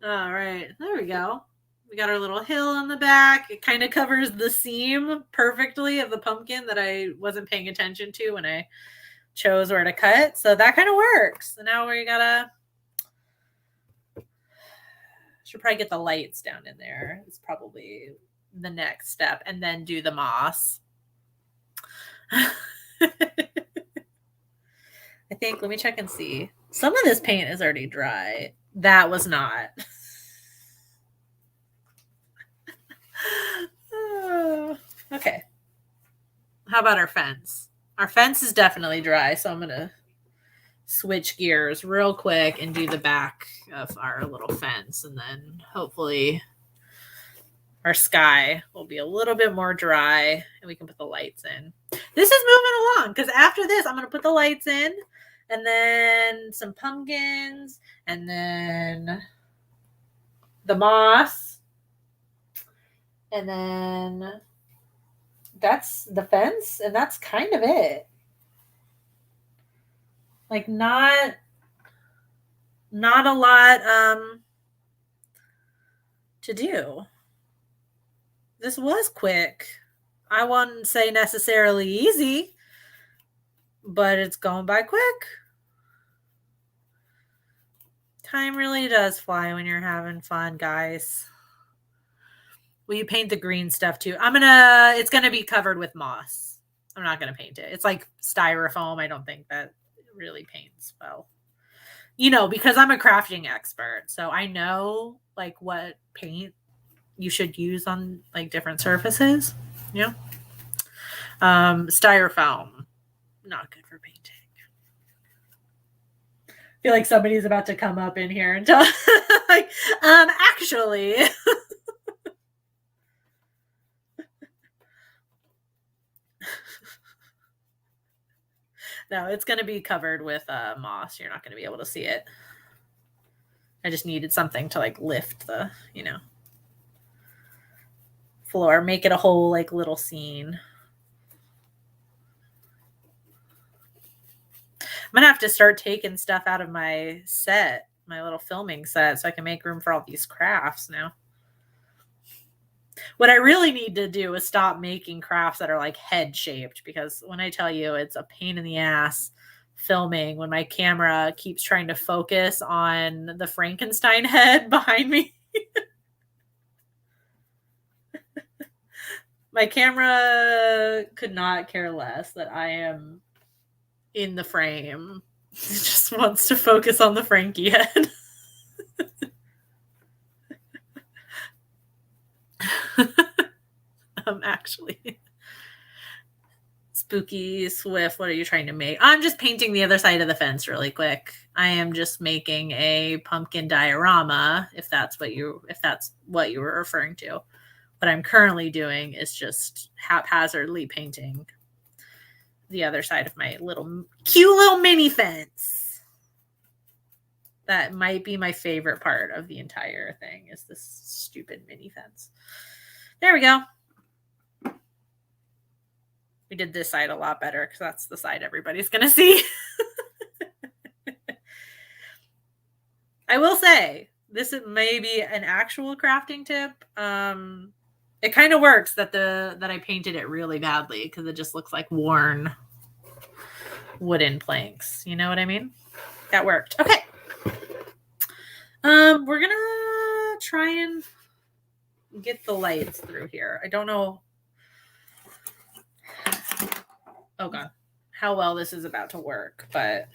All right, there we go. We got our little hill on the back. It kind of covers the seam perfectly of the pumpkin that I wasn't paying attention to when I chose where to cut. So that kind of works. So now we gotta should probably get the lights down in there. It's probably the next step, and then do the moss. I think, let me check and see. Some of this paint is already dry. That was not. Okay. How about our fence? Our fence is definitely dry, so I'm going to switch gears real quick and do the back of our little fence, and then hopefully our sky will be a little bit more dry and we can put the lights in. This is moving along because after this, I'm going to put the lights in and then some pumpkins and then the moss. And then that's the fence and that's kind of it. Like not a lot to do. This was quick. I wouldn't say necessarily easy, but it's going by quick. Time really does fly when you're having fun, guys. Will you paint the green stuff too? It's gonna be covered with moss. I'm not gonna paint it. It's like styrofoam. I don't think that really paints well. Because I'm a crafting expert, so I know like what paint you should use on like different surfaces. Styrofoam, not good for painting. I feel like somebody's about to come up in here and tell like, actually. No, it's going to be covered with moss. You're not going to be able to see it. I just needed something to like lift the, floor, make it a whole like little scene. I'm gonna have to start taking stuff out of my set, my little filming set, so I can make room for all these crafts now. What I really need to do is stop making crafts that are like head shaped, because when I tell you it's a pain in the ass filming when my camera keeps trying to focus on the Frankenstein head behind me. My camera could not care less that I am in the frame. It just wants to focus on the Frankie head. Actually. Spooky Swift, what are you trying to make? I'm just painting the other side of the fence really quick. I am just making a pumpkin diorama, if that's what you were referring to. What I'm currently doing is just haphazardly painting the other side of my cute little mini fence. That might be my favorite part of the entire thing, is this stupid mini fence. There we go. We did this side a lot better because that's the side everybody's going to see. I will say, this may be an actual crafting tip. It kind of works that I painted it really badly, because it just looks like worn wooden planks. You know what I mean? That worked. Okay. We're gonna try and get the lights through here. I don't know. Oh God, how well this is about to work, but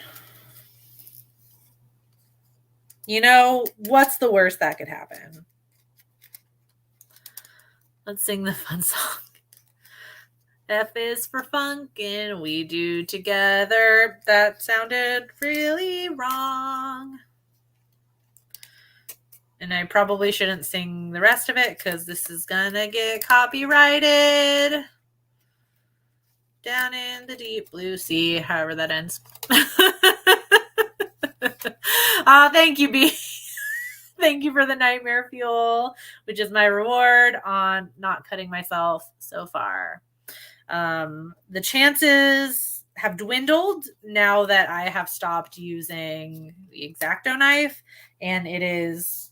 what's the worst that could happen? Let's sing the fun song. F is for funkin', we do together. That sounded really wrong. And I probably shouldn't sing the rest of it, because this is gonna get copyrighted. Down in the deep blue sea, however that ends. Thank you, B. Thank you for the nightmare fuel, which is my reward on not cutting myself so far. The chances have dwindled now that I have stopped using the X-Acto knife, and it is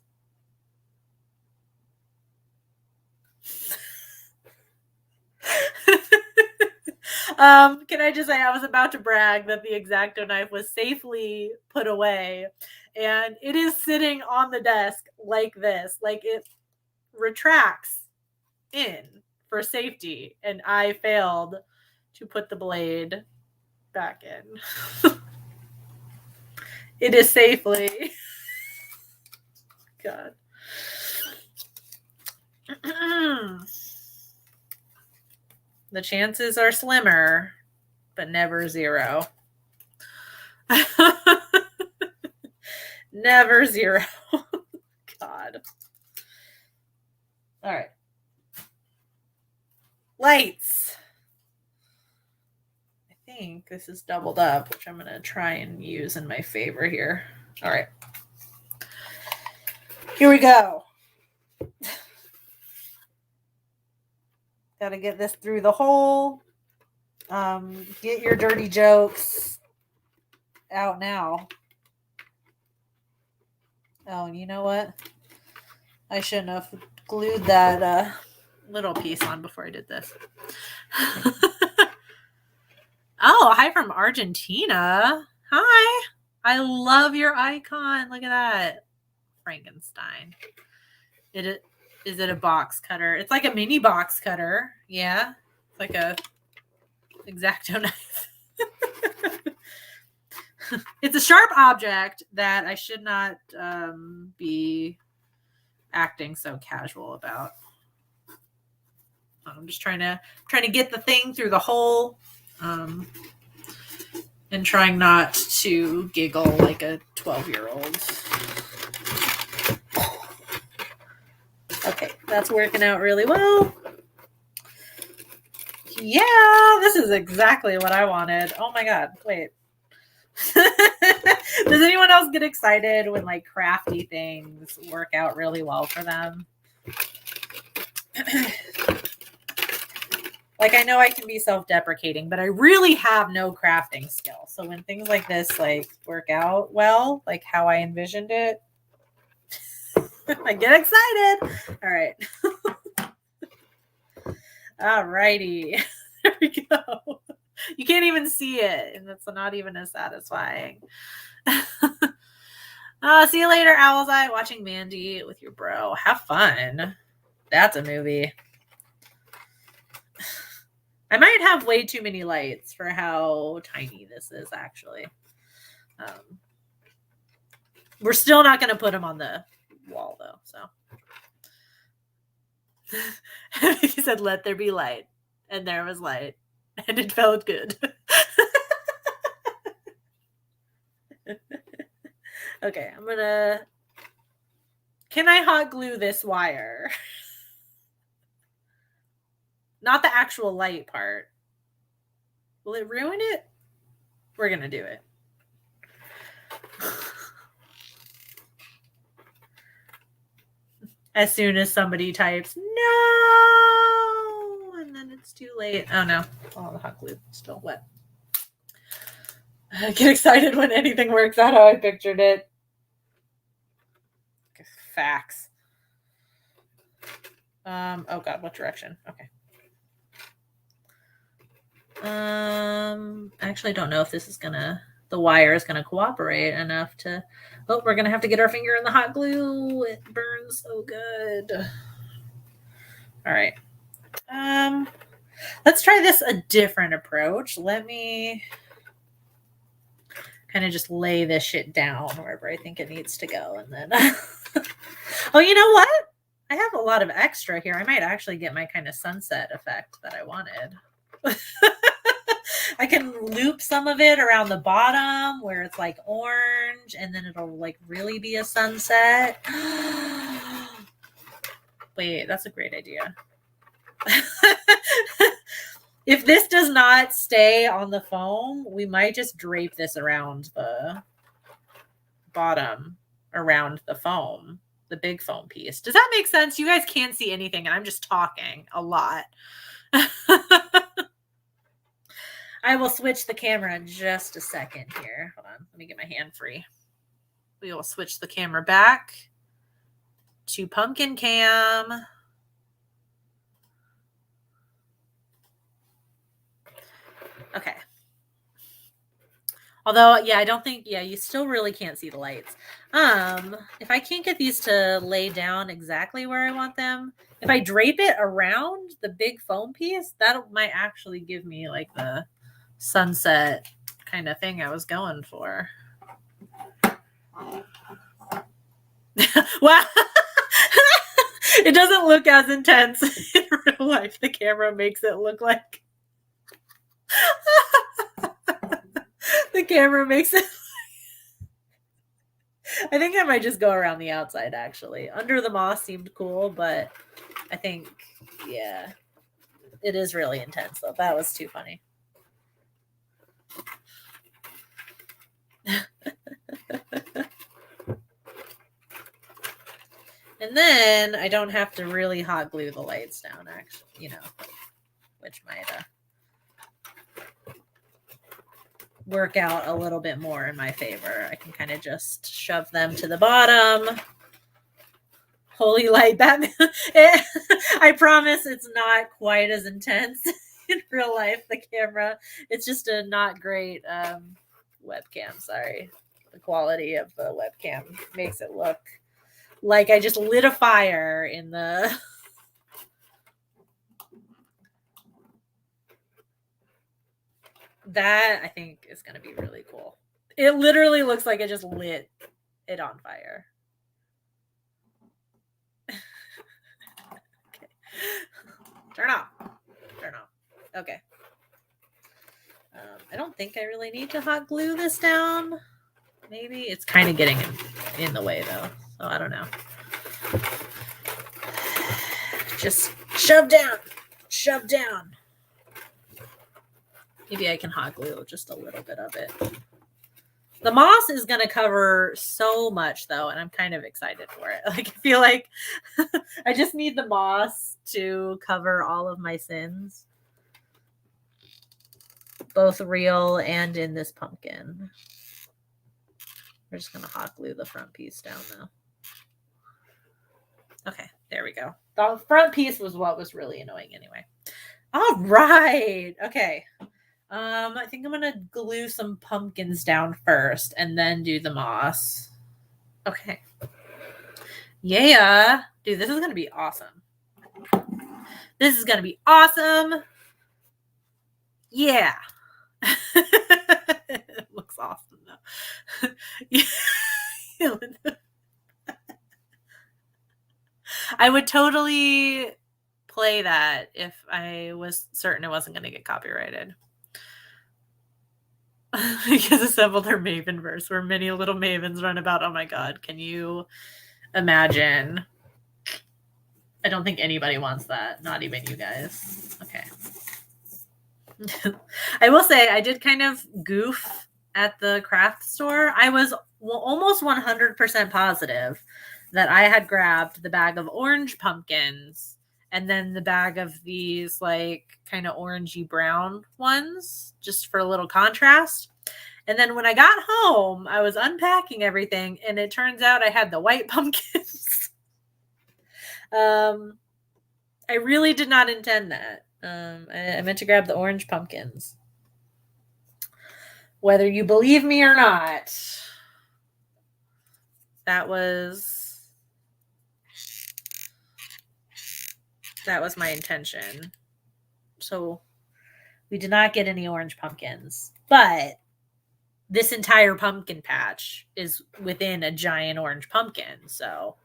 can I just say, I was about to brag that the X-Acto knife was safely put away, and it is sitting on the desk like this, like it retracts in for safety, and I failed to put the blade back in. It is safely. God. The chances are slimmer, but never zero. Never zero. God. All right. Lights. I think this is doubled up, which I'm going to try and use in my favor here. All right. Here we go. Got to get this through the hole. Get your dirty jokes out now. Oh, you know what? I shouldn't have glued that little piece on before I did this. Oh, hi from Argentina. Hi. I love your icon. Look at that. Frankenstein. Is it a box cutter? It's like a mini box cutter. Yeah. It's like a X-Acto knife. It's a sharp object that I should not be acting so casual about. I'm just trying to get the thing through the hole, and trying not to giggle like a 12-year-old. Okay, that's working out really well. Yeah, this is exactly what I wanted. Oh my god, wait. Does anyone else get excited when like crafty things work out really well for them? Like, I know I can be self-deprecating, but I really have no crafting skill. So when things like this like work out well, like how I envisioned it, I get excited. All right. All righty. There we go. You can't even see it, and it's not even as satisfying. See you later, Owl's Eye. Watching Mandy with your bro. Have fun. That's a movie. I might have way too many lights for how tiny this is, actually. We're still not going to put them on the wall, though. So he said, "Let there be light," and there was light, and it felt good. Okay, I'm gonna. Can I hot glue this wire? Not the actual light part. Will it ruin it? We're gonna do it. As soon as somebody types no, and then it's too late. Oh no, oh, the hot glue is still wet. I get excited when anything works out how I pictured it. Facts. Oh god, what direction? Okay. I actually don't know if this is the wire is gonna cooperate enough to. Oh, we're gonna have to get our finger in the hot glue. It burns so good. All right. Let's try this a different approach. Let me kind of just lay this shit down wherever I think it needs to go, and then. Oh, you know what? I have a lot of extra here. I might actually get my kind of sunset effect that I wanted. I can loop some of it around the bottom where it's like orange, and then it'll like really be a sunset. Wait, that's a great idea. If this does not stay on the foam, we might just drape this around the bottom, around the foam, the big foam piece. Does that make sense? You guys can't see anything, and I'm just talking a lot. I will switch the camera in just a second here. Hold on. Let me get my hand free. We will switch the camera back to Pumpkin Cam. Okay. Although, yeah, I don't think, yeah, you still really can't see the lights. If I can't get these to lay down exactly where I want them, if I drape it around the big foam piece, that might actually give me like the sunset kind of thing I was going for. Wow. It doesn't look as intense in real life. The camera makes it look like the camera makes it. I think I might just go around the outside, actually. Under the moss seemed cool, but I think, yeah, it is really intense, though. That was too funny. And then I don't have to really hot glue the lights down, actually, which might work out a little bit more in my favor. I can kind of just shove them to the bottom. Holy light, Batman. I promise it's not quite as intense in real life, the camera. It's just a not great webcam. Sorry. The quality of the webcam makes it look like I just lit a fire in the... That, I think, is going to be really cool. It literally looks like I just lit it on fire. Okay. Turn off. Okay. I don't think I really need to hot glue this down. Maybe it's kind of getting in the way though, so I don't know. Just shove down. Maybe I can hot glue just a little bit of it. The moss is going to cover so much though, and I'm kind of excited for it. Like, I feel like I just need the moss to cover all of my sins, both real and in this pumpkin. We're just going to hot glue the front piece down though. Okay, there we go. The front piece was what was really annoying anyway. All right. Okay. I think I'm going to glue some pumpkins down first and then do the moss. Okay. Yeah. Dude, this is going to be awesome. Yeah. It looks awesome though. I would totally play that if I was certain it wasn't going to get copyrighted. Because assemble their Maven verse where many little mavens run about. Oh my god, can you imagine? I don't think anybody wants that. Not even you guys. Okay. I will say I did kind of goof at the craft store. I was almost 100% positive that I had grabbed the bag of orange pumpkins and then the bag of these like kind of orangey brown ones just for a little contrast. And then when I got home, I was unpacking everything and it turns out I had the white pumpkins. I really did not intend that. I meant to grab the orange pumpkins. Whether you believe me or not, that was my intention. So we did not get any orange pumpkins, but this entire pumpkin patch is within a giant orange pumpkin. So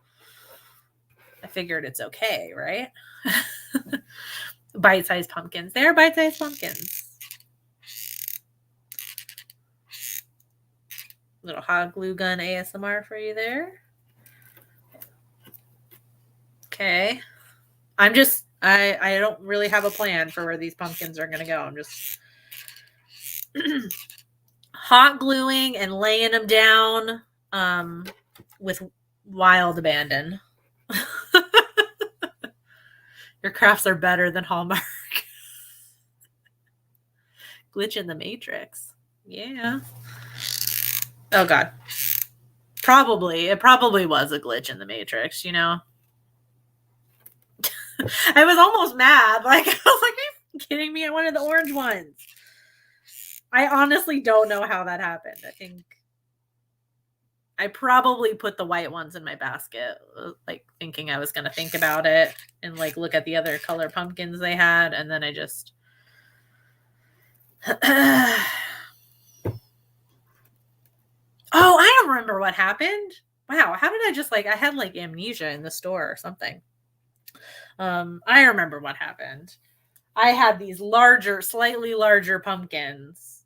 I figured it's okay, right? Bite-sized pumpkins. They're bite-sized pumpkins. Little hot glue gun ASMR for you there. Okay. I don't really have a plan for where these pumpkins are going to go. I'm just hot gluing and laying them down with wild abandon. Your crafts are better than Hallmark. Glitch in the Matrix. Yeah. Oh god. It probably was a glitch in the Matrix, you know. I was almost mad. Like, I was like, are you kidding me? I wanted the orange ones. I honestly don't know how that happened. I think I probably put the white ones in my basket, like thinking I was going to think about it and like look at the other color pumpkins they had. And then I just, oh, I don't remember what happened. Wow. How did I just I had like amnesia in the store or something. I remember what happened. I had these slightly larger pumpkins,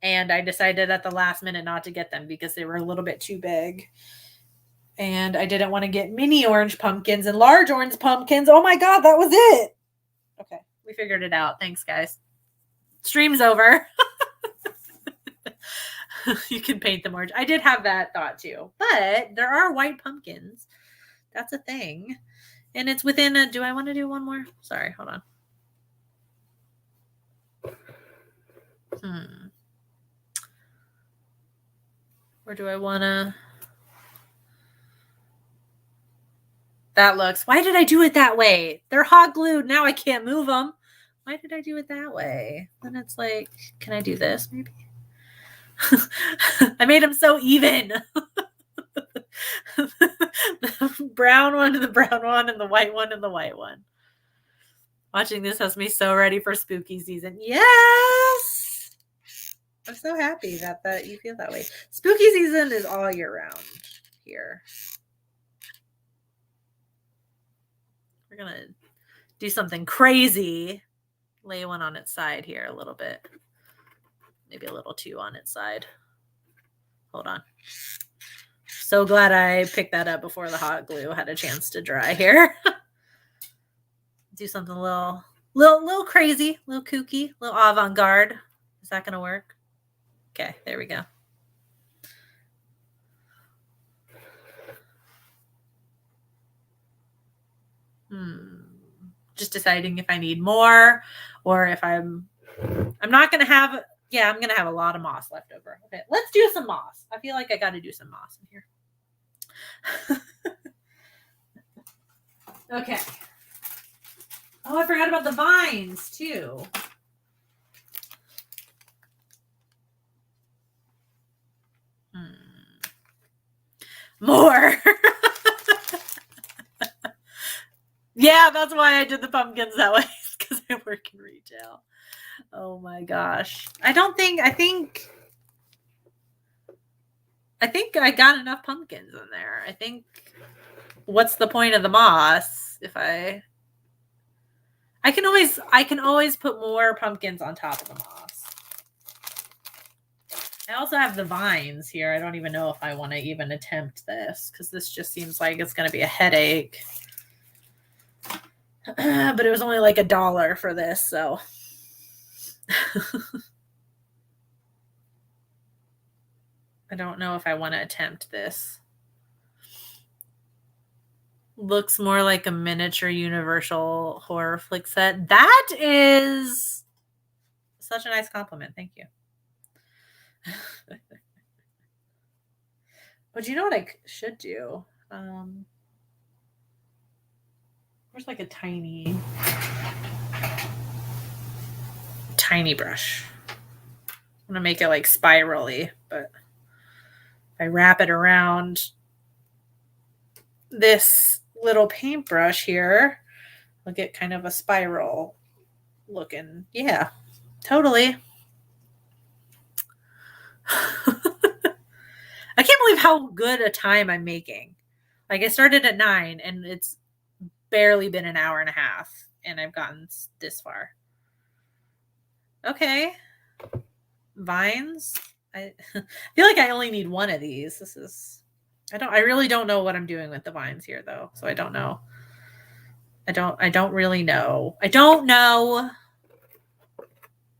and I decided at the last minute not to get them because they were a little bit too big. And I didn't want to get mini orange pumpkins and large orange pumpkins. Oh my god, that was it. Okay, we figured it out. Thanks, guys. Stream's over. You can paint them orange. I did have that thought too. But there are white pumpkins. That's a thing. And it's within a... Do I want to do one more? Sorry, hold on. Or do I want to? That looks, why did I do it that way? They're hot glued. Now I can't move them. Why did I do it that way? Then it's like, can I do this maybe? I made them so even. The brown one to the brown one and the white one and the white one. Watching this has me so ready for spooky season. Yes! I'm so happy that you feel that way. Spooky season is all year round here. We're going to do something crazy. Lay one on its side here a little bit. Maybe a little two on its side. Hold on. So glad I picked that up before the hot glue had a chance to dry here. Do something a little crazy, a little kooky, a little avant-garde. Is that going to work? Okay, there we go. Just deciding if I need more or if I'm not going to have, yeah, I'm going to have a lot of moss left over. Okay, let's do some moss. I feel like I got to do some moss in here. Okay. Oh, I forgot about the vines too. More. Yeah, that's why I did the pumpkins that way, because I work in retail. Oh my gosh. I think I got enough pumpkins in there. I think, what's the point of the moss if I can always put more pumpkins on top of the moss. I also have the vines here. I don't even know if I want to even attempt this because this just seems like it's going to be a headache. But it was only like $1 for this, so. I don't know if I want to attempt this. Looks more like a miniature Universal horror flick set. That is such a nice compliment. Thank you. But you know what I should do? There's like a tiny brush. I'm going to make it like spirally, but if I wrap it around this little paintbrush here, I'll get kind of a spiral looking. Yeah, totally. I can't believe how good a time I'm making. Like I started at 9 and it's barely been an hour and a half and I've gotten this far. Okay. Vines. I feel like I only need one of these. I really don't know what I'm doing with the vines here though. So I don't know. I don't really know. I don't know.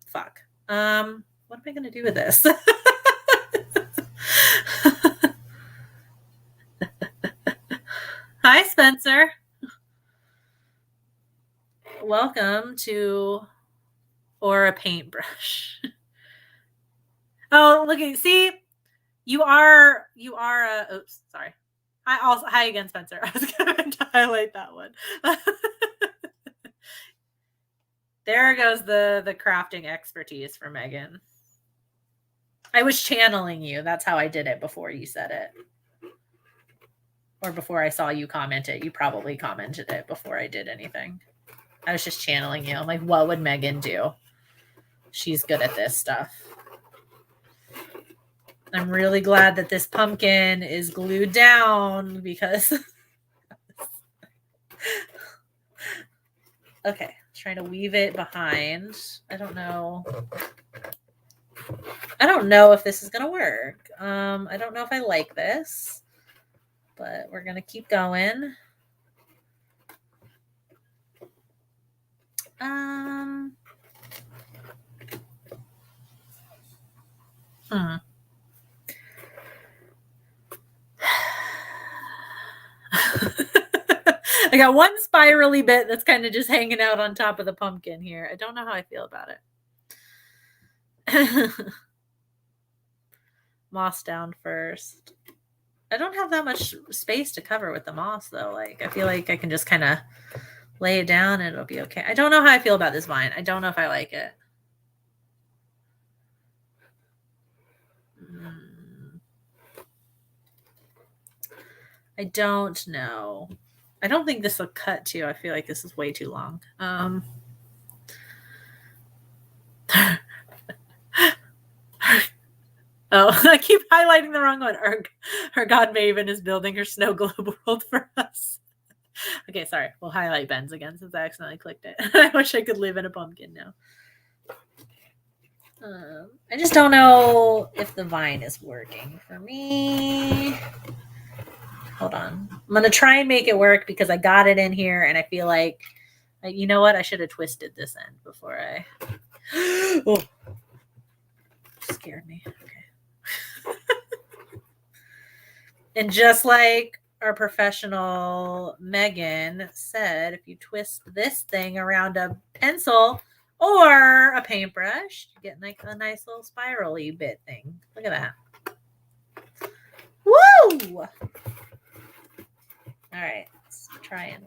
Fuck. What am I going to do with this? Hi, Spencer. Welcome to Or a Paintbrush. Oh, look at, see, you are oops, sorry. Hi again, Spencer. I was going to highlight that one. There goes the crafting expertise for Megan. I was channeling you. That's how I did it before you said it. Or before I saw you comment it. You probably commented it before I did anything. I was just channeling you. I'm like, what would Megan do? She's good at this stuff. I'm really glad that this pumpkin is glued down because okay, trying to weave it behind. I don't know if this is gonna work. I don't know if I like this, but we're gonna keep going. I got one spirally bit that's kind of just hanging out on top of the pumpkin here. I don't know how I feel about it. moss down first. I don't have that much space to cover with the moss though. Like I feel like I can just kind of lay it down and it'll be okay. I don't know how I feel about this vine. I don't know if I like it. I don't know. I don't think this will cut too. I feel like this is way too long. Oh, I keep highlighting the wrong one. Our God Maven is building her snow globe world for us. Okay, sorry. We'll highlight Ben's again since I accidentally clicked it. I wish I could live in a pumpkin now. I just don't know if the vine is working for me. Hold on. I'm going to try and make it work because I got it in here and I feel like, you know what? I should have twisted this end before I... Oh, scared me. Okay. And just like our professional Megan said, if you twist this thing around a pencil or a paintbrush, you get like a nice little spirally bit thing. Look at that. Woo! All right, let's try and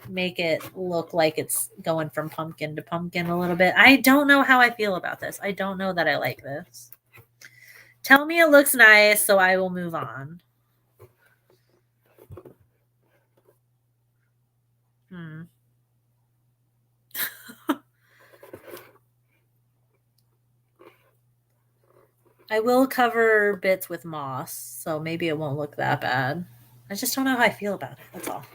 make it look like it's going from pumpkin to pumpkin a little bit. I don't know how I feel about this. I don't know that I like this. Tell me it looks nice, so I will move on. I will cover bits with moss, so maybe it won't look that bad. I just don't know how I feel about it. That's all.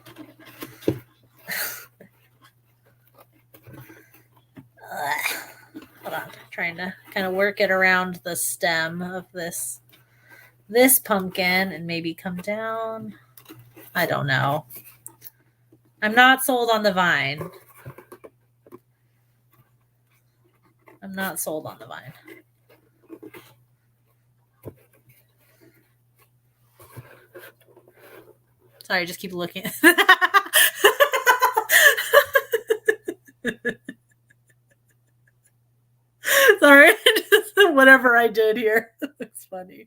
Hold on. Trying to kind of work it around the stem of this pumpkin and maybe come down. I don't know. I'm not sold on the vine. I'm not sold on the vine. Sorry, just keep looking. Sorry, whatever I did here. It's funny.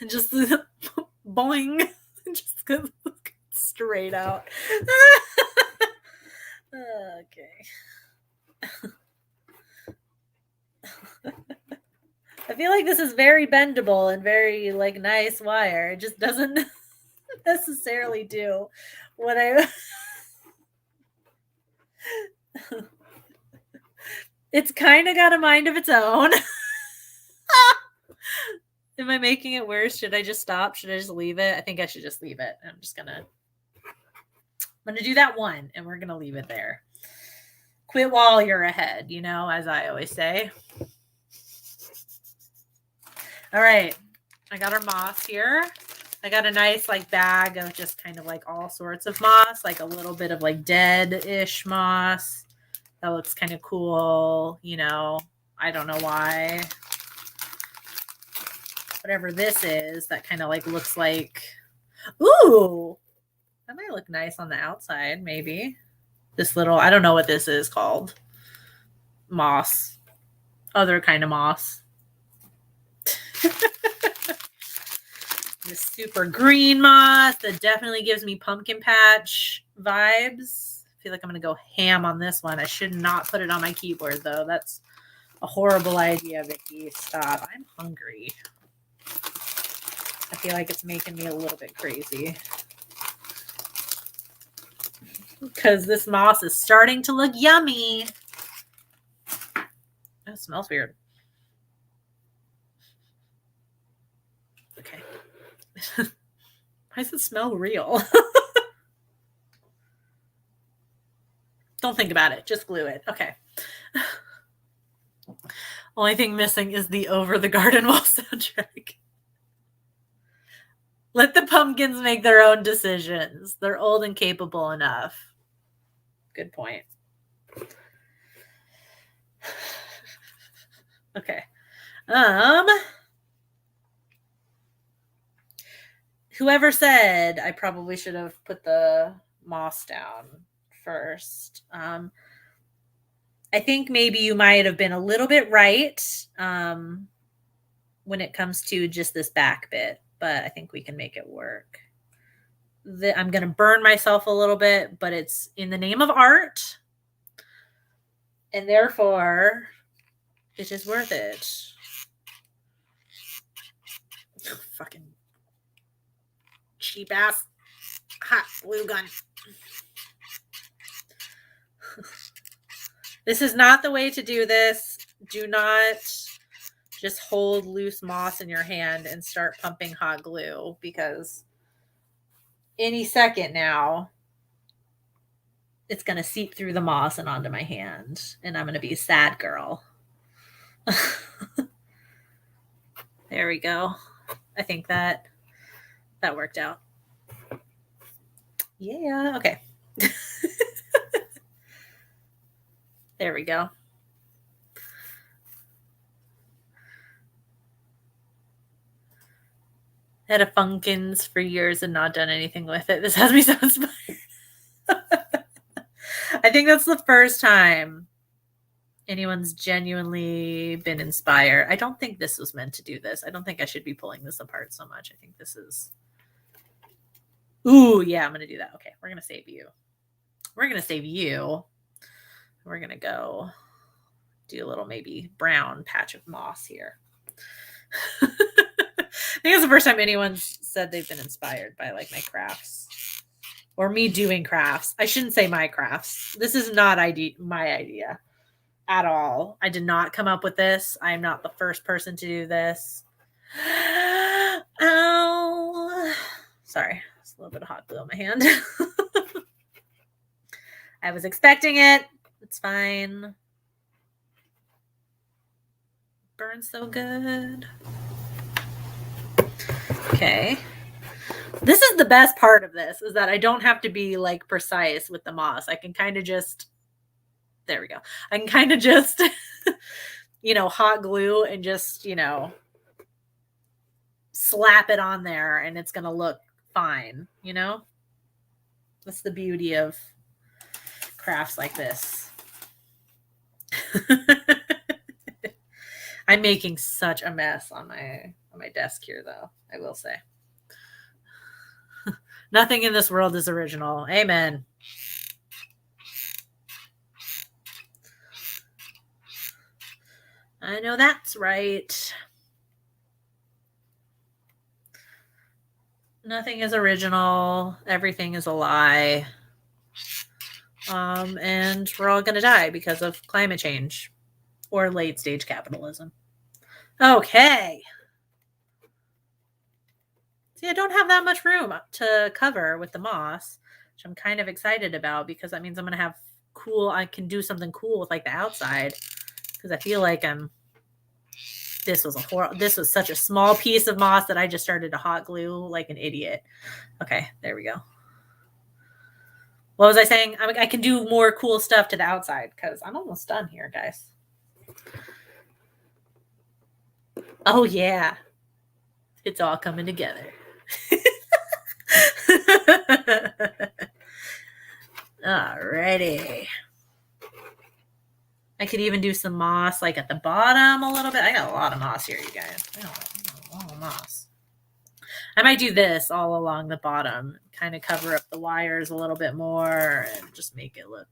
Just boing. Just go straight out. Okay. I feel like this is very bendable and very like nice wire. It just doesn't necessarily do what I... It's kind of got a mind of its own. Am I making it worse? Should I just stop? Should I just leave it? I think I should just leave it. I'm gonna do that one and we're gonna leave it there. Quit while you're ahead, you know, as I always say. All right, I got our moss here. I got a nice like bag of just kind of like all sorts of moss, like a little bit of like dead-ish moss. That looks kind of cool, you know. I don't know why. Whatever this is, that kind of like looks like, ooh, that might look nice on the outside, maybe. This little, I don't know what this is called. Moss. Other kind of moss. This super green moss that definitely gives me pumpkin patch vibes. I feel like I'm going to go ham on this one. I should not put it on my keyboard, though. That's a horrible idea, Vicky. Stop. I'm hungry. I feel like it's making me a little bit crazy. Because this moss is starting to look yummy. That smells weird. Okay. Why does it smell real? Don't think about it. Just glue it. Okay. Only thing missing is the Over the Garden Wall soundtrack. Let the pumpkins make their own decisions. They're old and capable enough. Good point. Okay. Whoever said I probably should have put the moss down first. I think maybe you might have been a little bit right when it comes to just this back bit, but I think we can make it work. I'm going to burn myself a little bit, but it's in the name of art. And therefore, it is worth it. Fucking cheap ass hot glue gun. This is not the way to do this. Do not just hold loose moss in your hand and start pumping hot glue, because any second now, it's going to seep through the moss and onto my hand, and I'm going to be a sad girl. There we go. I think that worked out. Yeah, okay. There we go. Had a Funkins for years and not done anything with it. This has me so inspired. I think that's the first time anyone's genuinely been inspired. I don't think this was meant to do this. I don't think I should be pulling this apart so much. I think this is... Ooh, yeah, I'm going to do that. Okay, we're going to save you. We're going to save you. We're going to go do a little maybe brown patch of moss here. I think it's the first time anyone's said they've been inspired by like my crafts or me doing crafts. I shouldn't say my crafts. This is not my idea at all. I did not come up with this. I am not the first person to do this. Oh, sorry. It's a little bit of hot glue on my hand. I was expecting it. It's fine. Burns so good. Okay. This is the best part of this, is that I don't have to be like precise with the moss. I can kind of just, there we go. I can kind of just, hot glue and just, slap it on there and it's going to look fine, That's the beauty of crafts like this. I'm making such a mess on my desk here, though, I will say. Nothing in this world is original. Amen. I know that's right. Nothing is original. Everything is a lie. And we're all going to die because of climate change or late stage capitalism. Okay. See, I don't have that much room to cover with the moss, which I'm kind of excited about, because that means I'm going to have I can do something cool with like the outside, because I feel like this was such a small piece of moss that I just started to hot glue like an idiot. Okay, there we go. What was I saying? I can do more cool stuff to the outside, because I'm almost done here, guys. Oh, yeah. It's all coming together. Alrighty. I could even do some moss like at the bottom a little bit. I got a lot of moss here, you guys. I got a lot of moss. I might do this all along the bottom, kind of cover up the wires a little bit more and just make it look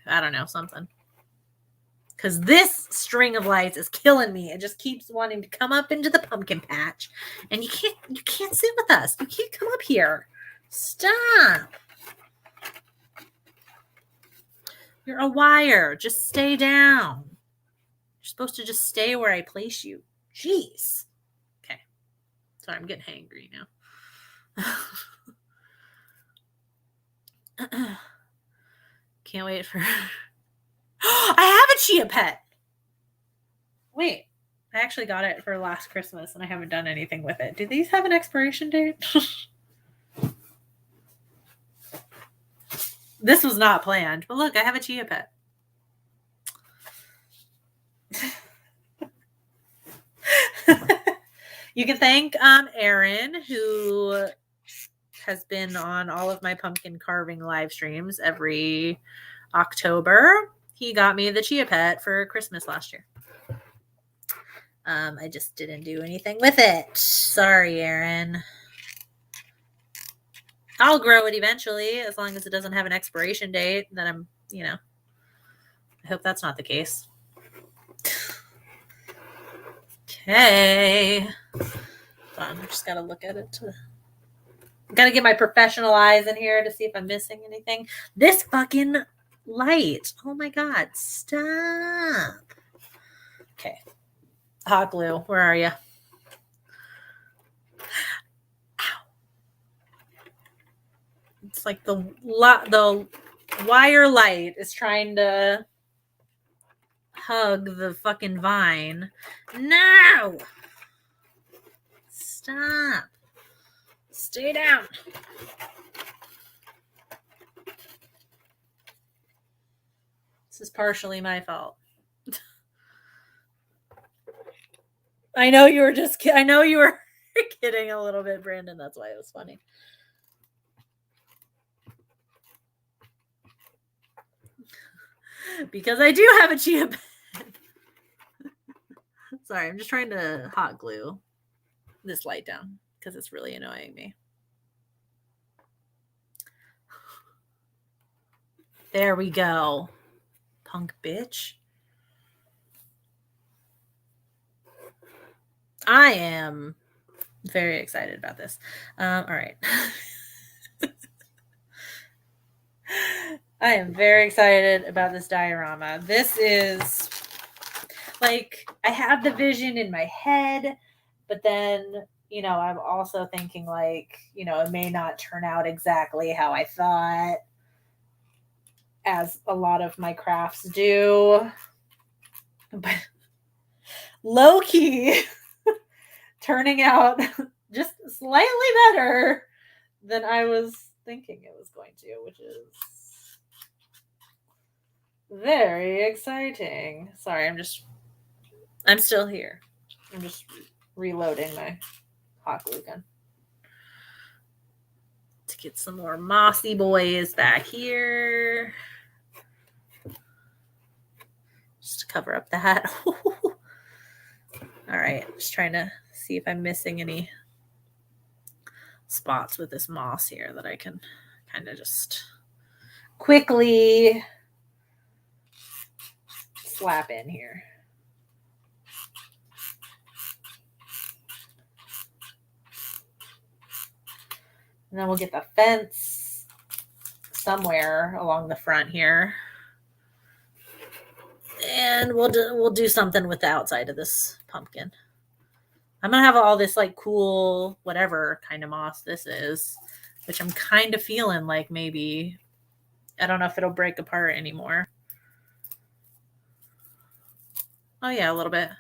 I don't know, something. Because this string of lights is killing me. It just keeps wanting to come up into the pumpkin patch. And you can't sit with us. You can't come up here. Stop. You're a wire. Just stay down. You're supposed to just stay where I place you. Jeez. Okay. Sorry, I'm getting hangry now. Can't wait for... I have a chia pet. Wait, I actually got it for last Christmas and I haven't done anything with it. Do these have an expiration date? This was not planned, but look, I have a chia pet. You can thank Aaron, who has been on all of my pumpkin carving live streams every October. He got me the Chia Pet for Christmas last year. I just didn't do anything with it. Sorry, Aaron. I'll grow it eventually, as long as it doesn't have an expiration date. Then I'm, I hope that's not the case. Okay. I just gotta look at it. Gotta get my professional eyes in here to see if I'm missing anything. This fucking light. Oh my god. Stop. Okay. Hot glue. Where are you? Ow. It's like the wire light is trying to hug the fucking vine. No. Stop. Stay down. This is partially my fault. I know you were kidding a little bit, Brandon. That's why it was funny. Because I do have a Chia Pet. Sorry, I'm just trying to hot glue this light down because it's really annoying me. There we go. Punk bitch. I am very excited about this. All right. I am very excited about this diorama. This is like, I have the vision in my head, but then, I'm also thinking like, it may not turn out exactly how I thought, as a lot of my crafts do. But low key turning out just slightly better than I was thinking it was going to, which is very exciting. Sorry, I'm still here. I'm just reloading my hot glue gun to get some more mossy boys back here. Just to cover up that. All right, just trying to see if I'm missing any spots with this moss here that I can kind of just quickly slap in here. And then we'll get the fence somewhere along the front here. And we'll do something with the outside of this pumpkin. I'm going to have all this like cool whatever kind of moss this is, which I'm kind of feeling like maybe, I don't know if it'll break apart anymore. Oh yeah, a little bit.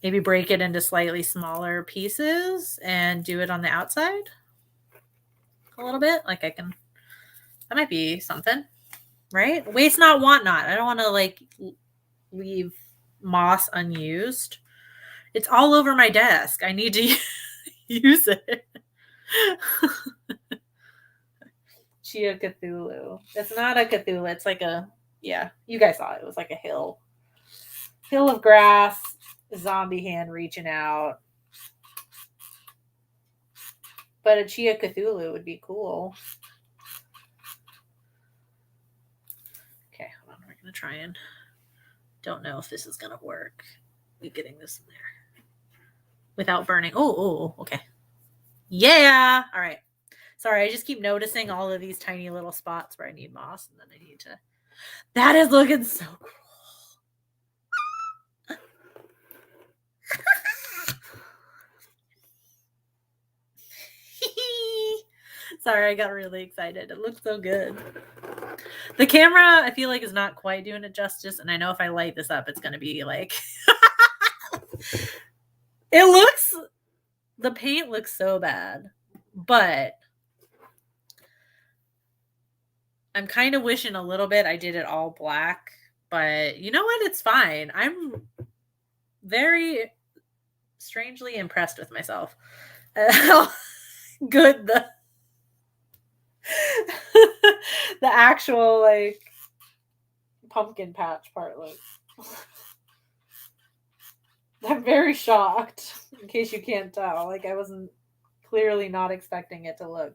Maybe break it into slightly smaller pieces and do it on the outside a little bit. Like that might be something, right? Waste not, want not. I don't want to like leave moss unused. It's all over my desk. I need to use it. Chia Cthulhu. It's not a Cthulhu. It's like you guys saw it. It was like a hill of grass, zombie hand reaching out. But a Chia Cthulhu would be cool. Okay, hold on. We're going to try and... Don't know if this is going to work. We're getting this in there. Without burning. Oh, okay. Yeah! All right. Sorry, I just keep noticing all of these tiny little spots where I need moss, and then I need to... That is looking so cool. Sorry, I got really excited. It looks so good. The camera, I feel like, is not quite doing it justice, and I know if I light this up, it's going to be like... The paint looks so bad, but I'm kind of wishing a little bit I did it all black, but you know what? It's fine. I'm very strangely impressed with myself. How good the the actual like pumpkin patch part looks. I'm very shocked, in case you can't tell. Like, I wasn't clearly not expecting it to look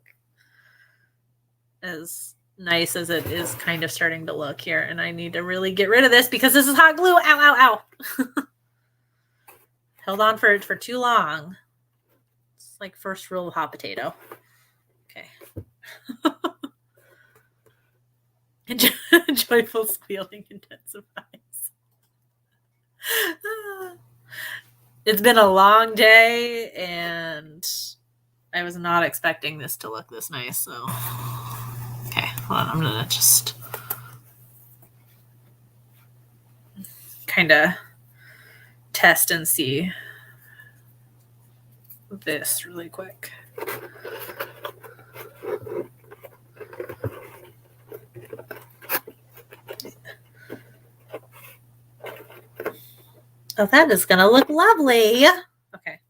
as nice as it is kind of starting to look here. And I need to really get rid of this because this is hot glue. Ow, ow, ow. Held on for too long. It's like first rule of hot potato. Okay. Joyful squealing intensifies. It's been a long day, and I was not expecting this to look this nice. So, okay, hold on. I'm gonna just kind of test and see this really quick. Oh, that is going to look lovely. Okay.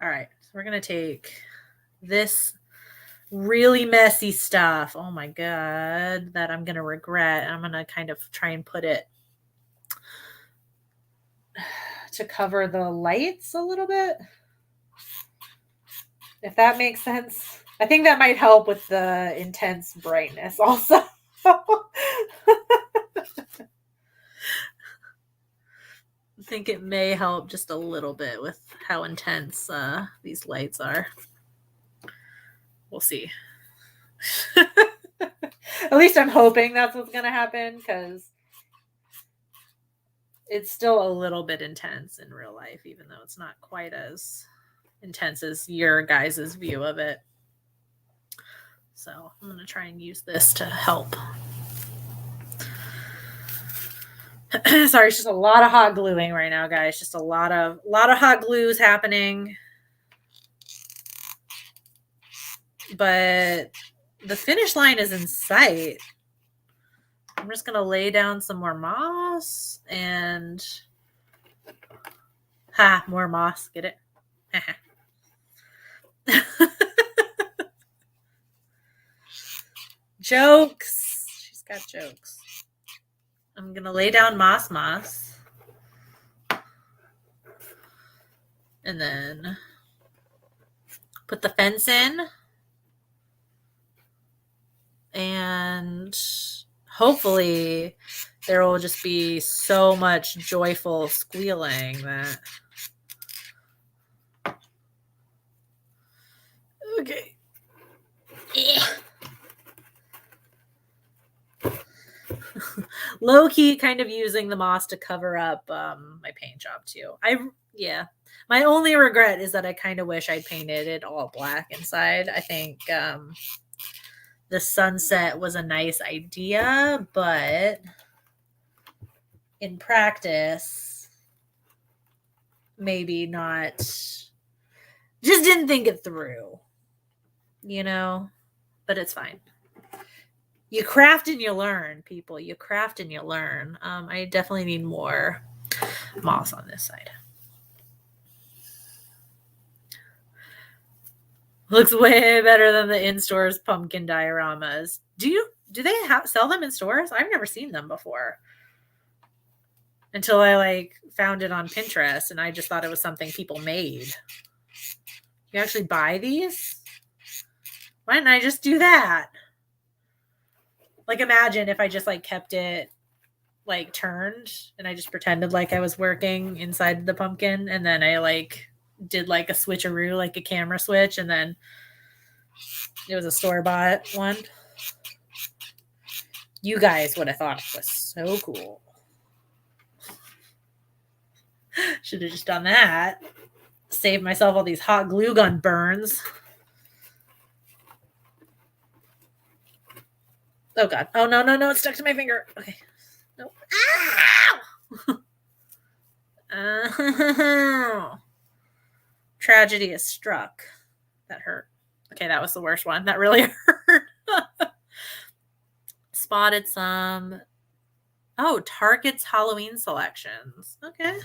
All right. So we're going to take this really messy stuff. Oh my God. That I'm going to regret. I'm going to kind of try and put it to cover the lights a little bit. If that makes sense. I think that might help with the intense brightness also. I think it may help just a little bit with how intense these lights are. We'll see. At least I'm hoping that's what's going to happen, because it's still a little bit intense in real life, even though it's not quite as intense as your guys' view of it. So I'm going to try and use this to help. Sorry, it's just a lot of hot gluing right now, guys. Just a lot of hot glues happening. But the finish line is in sight. I'm just going to lay down some more moss and more moss. Get it? Jokes. She's got jokes. I'm going to lay down moss. And then put the fence in. And hopefully there will just be so much joyful squealing that... Okay. Yeah. Low-key kind of using the moss to cover up my paint job too. My only regret is that I kind of wish I'd painted it all black inside. I think the sunset was a nice idea, but in practice, maybe not. Just didn't think it through, but it's fine. You craft and you learn, people. You craft and you learn. I definitely need more moss on this side. Looks way better than the in-stores pumpkin dioramas. Do they sell them in stores? I've never seen them before. Until I found it on Pinterest, and I just thought it was something people made. You actually buy these? Why didn't I just do that? Imagine if I just kept it turned and I just pretended like I was working inside the pumpkin, and then I did a switcheroo, a camera switch, and then it was a store-bought one. You guys would have thought it was so cool. Should have just done that. Saved myself all these hot glue gun burns. Oh God. Oh no, it's stuck to my finger. Okay. No. Ow! Tragedy is struck. That hurt. Okay, that was the worst one. That really hurt. Spotted some Oh, Target's Halloween selections. Okay.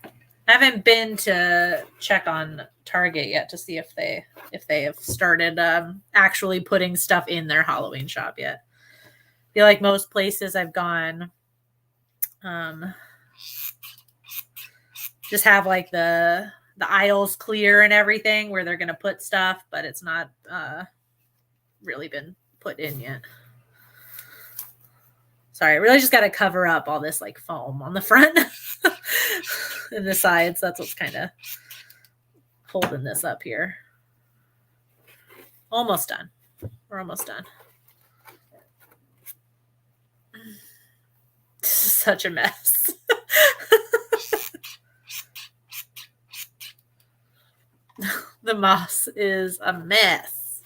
I haven't been to check on Target yet to see if they have started actually putting stuff in their Halloween shop yet. I feel like most places I've gone just have like the aisles clear and everything where they're going to put stuff, but it's not really been put in yet. Sorry, I really just got to cover up all this like foam on the front and the sides. That's what's kind of holding this up here. Almost done. We're almost done. This is such a mess. The moss is a mess.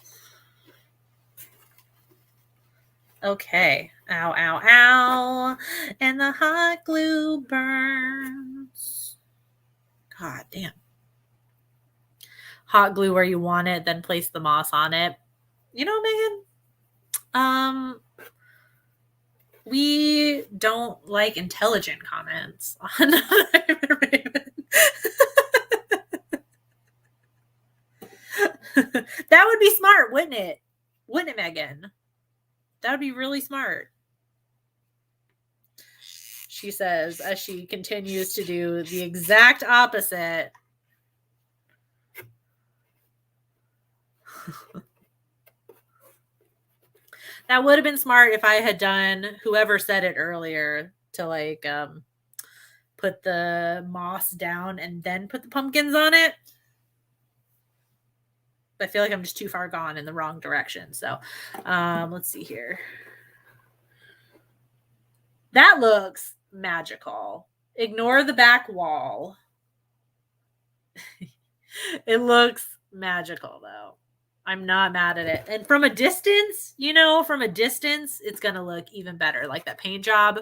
Okay. Ow, ow, ow. And the hot glue burns. God damn. Hot glue where you want it, then place the moss on it. You know, Megan, we don't like intelligent comments on Raven. That would be smart, wouldn't it? Wouldn't it, Megan? That would be really smart. She says as she continues to do the exact opposite. That would have been smart if I had done, whoever said it earlier, to like put the moss down and then put the pumpkins on it. I feel like I'm just too far gone in the wrong direction. So let's see here. That looks magical. Ignore the back wall. It looks magical though. I'm not mad at it. And from a distance, it's going to look even better. Like that paint job,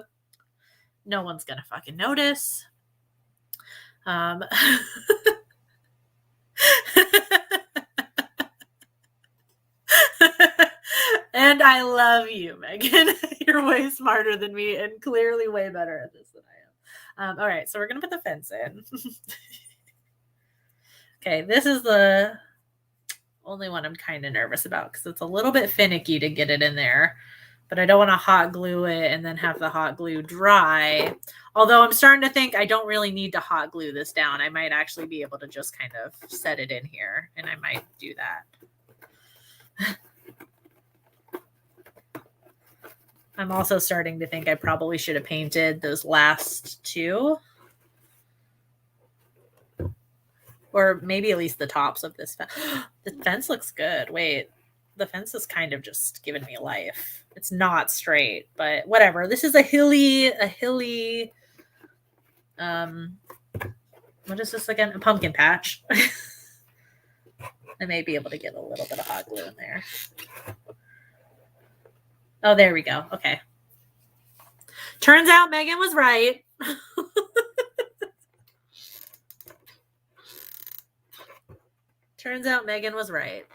no one's going to fucking notice. And I love you, Megan. You're way smarter than me and clearly way better at this than I am. All right, so we're going to put the fence in. Okay, this is the only one I'm kind of nervous about because it's a little bit finicky to get it in there, but I don't want to hot glue it and then have the hot glue dry. Although I'm starting to think I don't really need to hot glue this down. I might actually be able to just kind of set it in here, and I might do that. I'm also starting to think I probably should have painted those last two. Or maybe at least the tops of this fence. The fence looks good. Wait, the fence is kind of just giving me life. It's not straight, but whatever. This is a hilly, what is this again? A pumpkin patch. I may be able to get a little bit of hot glue in there. Oh, there we go. Okay. Turns out Megan was right. Turns out Megan was right.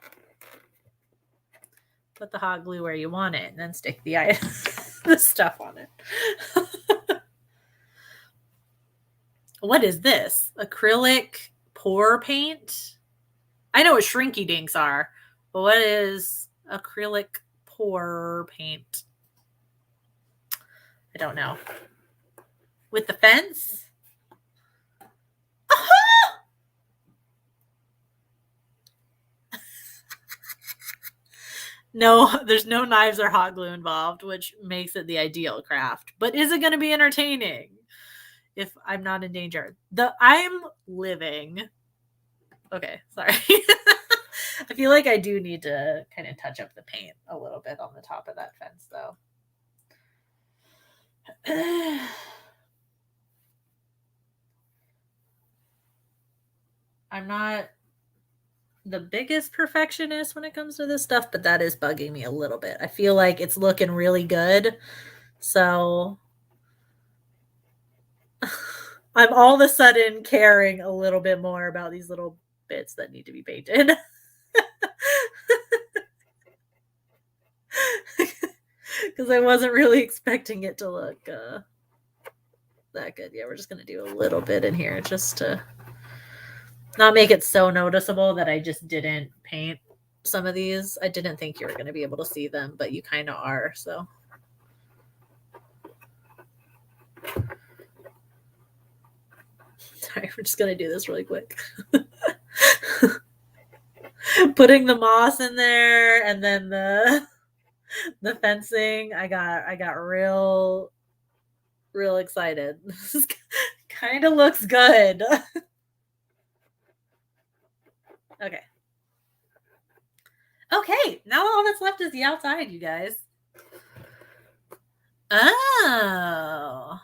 Put the hot glue where you want it and then stick the stuff on it. What is this? Acrylic pour paint? I know what shrinky dinks are, but what is acrylic pour paint? I don't know. With the fence? No, there's no knives or hot glue involved, which makes it the ideal craft. But is it going to be entertaining if I'm not in danger? I'm living. Okay, sorry. I feel like I do need to kind of touch up the paint a little bit on the top of that fence, though. I'm not the biggest perfectionist when it comes to this stuff, but that is bugging me a little bit. I feel like it's looking really good. So I'm all of a sudden caring a little bit more about these little bits that need to be painted. because I wasn't really expecting it to look that good. Yeah, we're just going to do a little bit in here just to not make it so noticeable that I just didn't paint some of these. I didn't think you were going to be able to see them, but you kind of are, so. Sorry, we're just going to do this really quick. Putting the moss in there and then the fencing, I got real excited. This kind of looks good. Okay. Okay, now all that's left is the outside, you guys. Oh.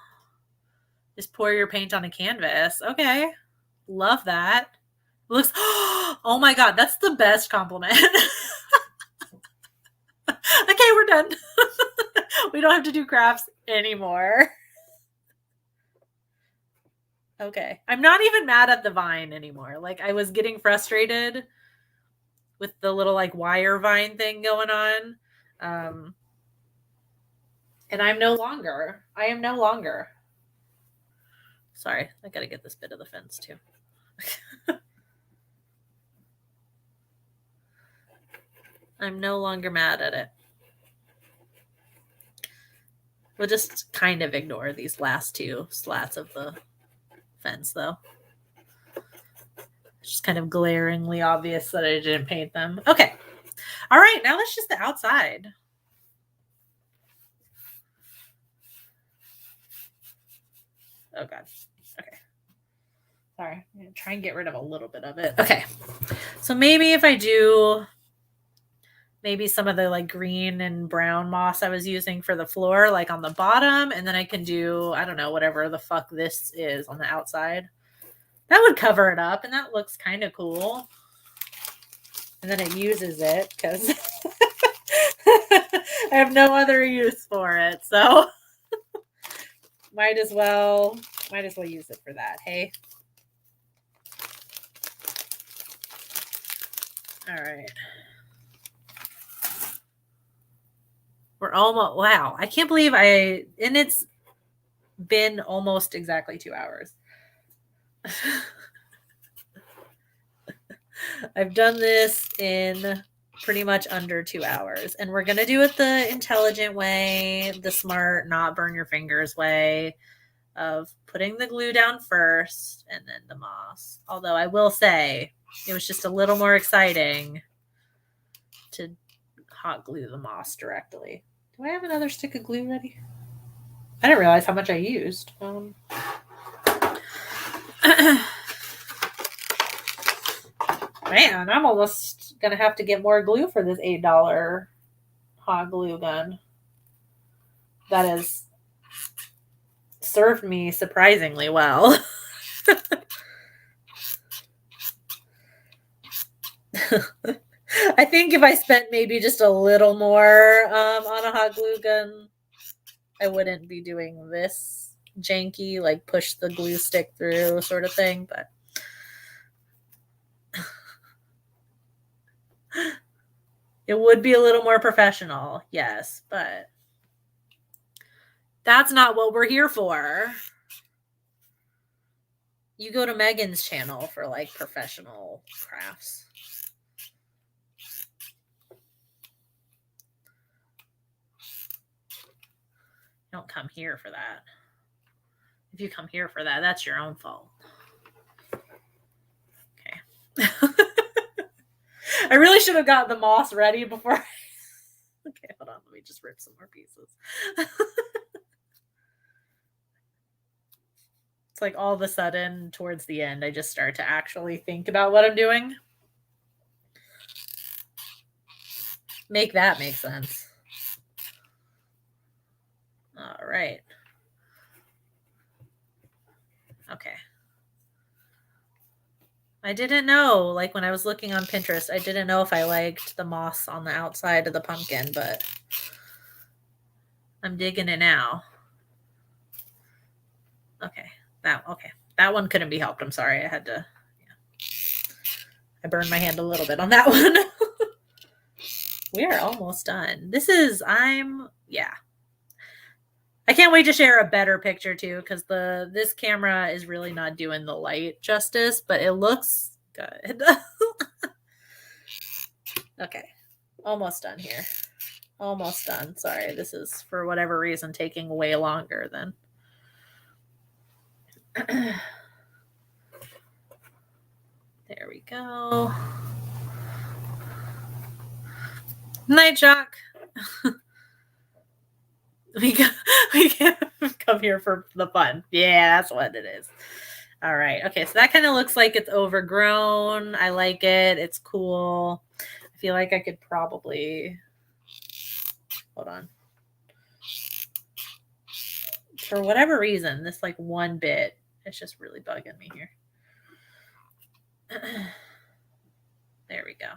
Just pour your paint on a canvas. Okay. Love that. Looks, oh my God, that's the best compliment. Okay, we're done. We don't have to do crafts anymore. Okay. I'm not even mad at the vine anymore. Like, I was getting frustrated with the little like wire vine thing going on. And I am no longer. Sorry, I gotta get this bit of the fence too. I'm no longer mad at it. We'll just kind of ignore these last two slats of the fence though. It's just kind of glaringly obvious that I didn't paint them. Okay. All right, now let's just the outside. Oh God. Okay. Sorry. I'm going to try and get rid of a little bit of it. Okay. So maybe if I do maybe some of the like green and brown moss I was using for the floor, like on the bottom, and then I can do, I don't know, whatever the fuck this is on the outside. That would cover it up, and that looks kind of cool. And then it uses it because I have no other use for it. So might as well use it for that. Hey. All right. We're almost, wow. I can't believe and it's been almost exactly 2 hours. I've done this in pretty much under 2 hours, and we're going to do it the intelligent way, the smart, not burn your fingers way of putting the glue down first and then the moss. Although I will say it was just a little more exciting to hot glue the moss directly. Do I have another stick of glue ready? I didn't realize how much I used. Man, I'm almost going to have to get more glue for this $8 hot glue gun. That has served me surprisingly well. I think if I spent maybe just a little more on a hot glue gun, I wouldn't be doing this janky, like push the glue stick through sort of thing, but it would be a little more professional, yes, but that's not what we're here for. You go to Megan's channel for like professional crafts. Don't come here for that. If you come here for that, that's your own fault. Okay. I really should have got the moss ready before. Okay, hold on. Let me just rip some more pieces. It's like all of a sudden, towards the end, I just start to actually think about what I'm doing. Make that make sense. All right. Okay. I didn't know, like when I was looking on Pinterest, I didn't know if I liked the moss on the outside of the pumpkin, but I'm digging it now. Okay. That one couldn't be helped. I'm sorry. I had to, I burned my hand a little bit on that one. We are almost done. Yeah. I can't wait to share a better picture too, because this camera is really not doing the light justice, but it looks good. Okay. Almost done here. Almost done. Sorry, this is for whatever reason taking way longer than. There we go. Night, Jock. we come here for the fun. Yeah, that's what it is. All right. Okay, so that kind of looks like it's overgrown. I like it. It's cool. I feel like I could probably hold on. For whatever reason, this like one bit, it's just really bugging me here. There we go.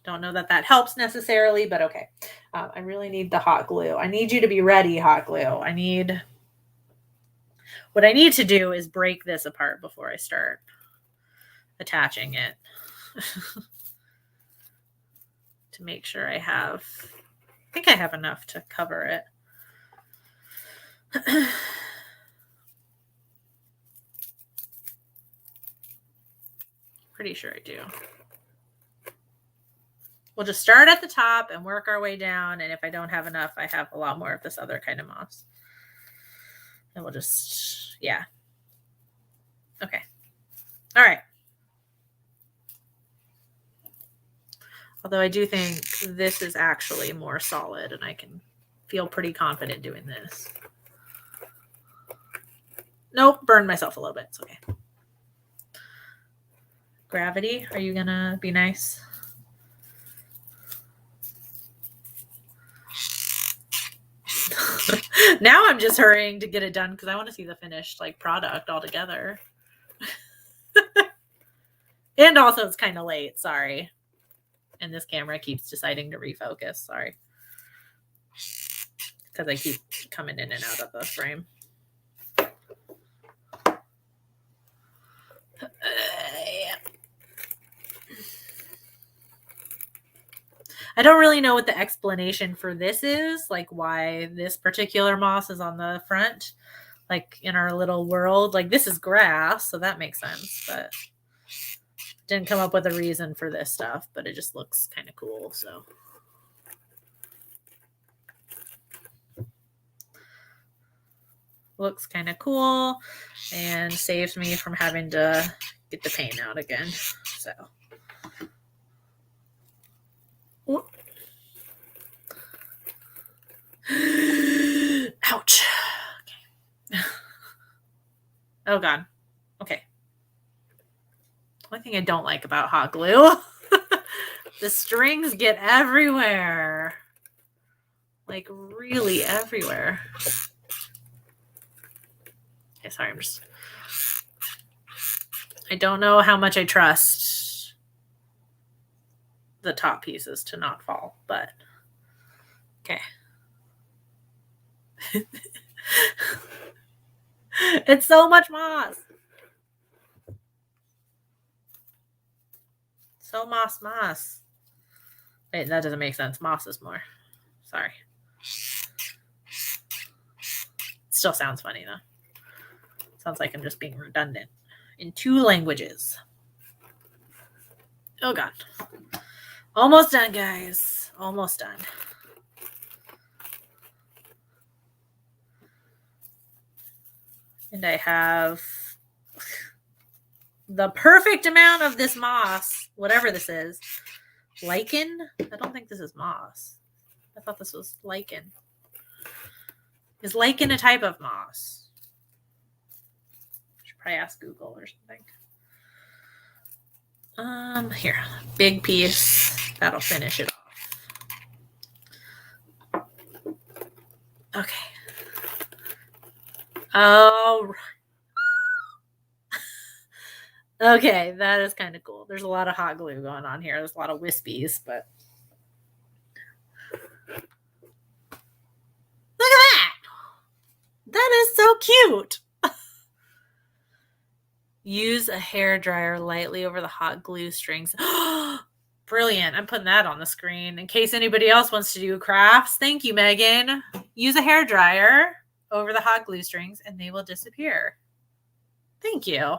Don't know that helps necessarily, but okay. I really need the hot glue. I need you to be ready, hot glue. What I need to do is break this apart before I start attaching it to make sure I think I have enough to cover it. Pretty sure I do. We'll just start at the top and work our way down. And if I don't have enough, I have a lot more of this other kind of moss. And we'll just, yeah. Okay. All right. Although I do think this is actually more solid and I can feel pretty confident doing this. Nope, burned myself a little bit. It's okay. Gravity, are you gonna be nice? Now I'm just hurrying to get it done because I want to see the finished like product altogether. And also it's kind of late, sorry. And this camera keeps deciding to refocus, sorry. Because I keep coming in and out of the frame. Yeah. I don't really know what the explanation for this is, like why this particular moss is on the front, like in our little world. Like this is grass, so that makes sense, but didn't come up with a reason for this stuff, but it just looks kind of cool, so. Looks kind of cool and saves me from having to get the paint out again, so. Ouch. Okay. Oh God. Okay. One thing I don't like about hot glue, the strings get everywhere. Like really everywhere. Okay, sorry, I don't know how much I trust the top pieces to not fall, but okay. It's so much moss. So moss. Wait, that doesn't make sense. Moss is more. Sorry. Still sounds funny though. Sounds like I'm just being redundant in 2 languages. Oh God. Almost done, guys. Almost done. And I have the perfect amount of this moss, whatever this is. Lichen? I don't think this is moss. I thought this was lichen. Is lichen a type of moss? Should probably ask Google or something. Here, big piece. That'll finish it off. Okay. Oh, okay, that is kind of cool. There's a lot of hot glue going on here. There's a lot of wispies, but look at that. That is so cute. Use a hairdryer lightly over the hot glue strings. Brilliant. I'm putting that on the screen in case anybody else wants to do crafts. Thank you, Megan. Use a hair dryer over the hot glue strings and they will disappear. Thank you.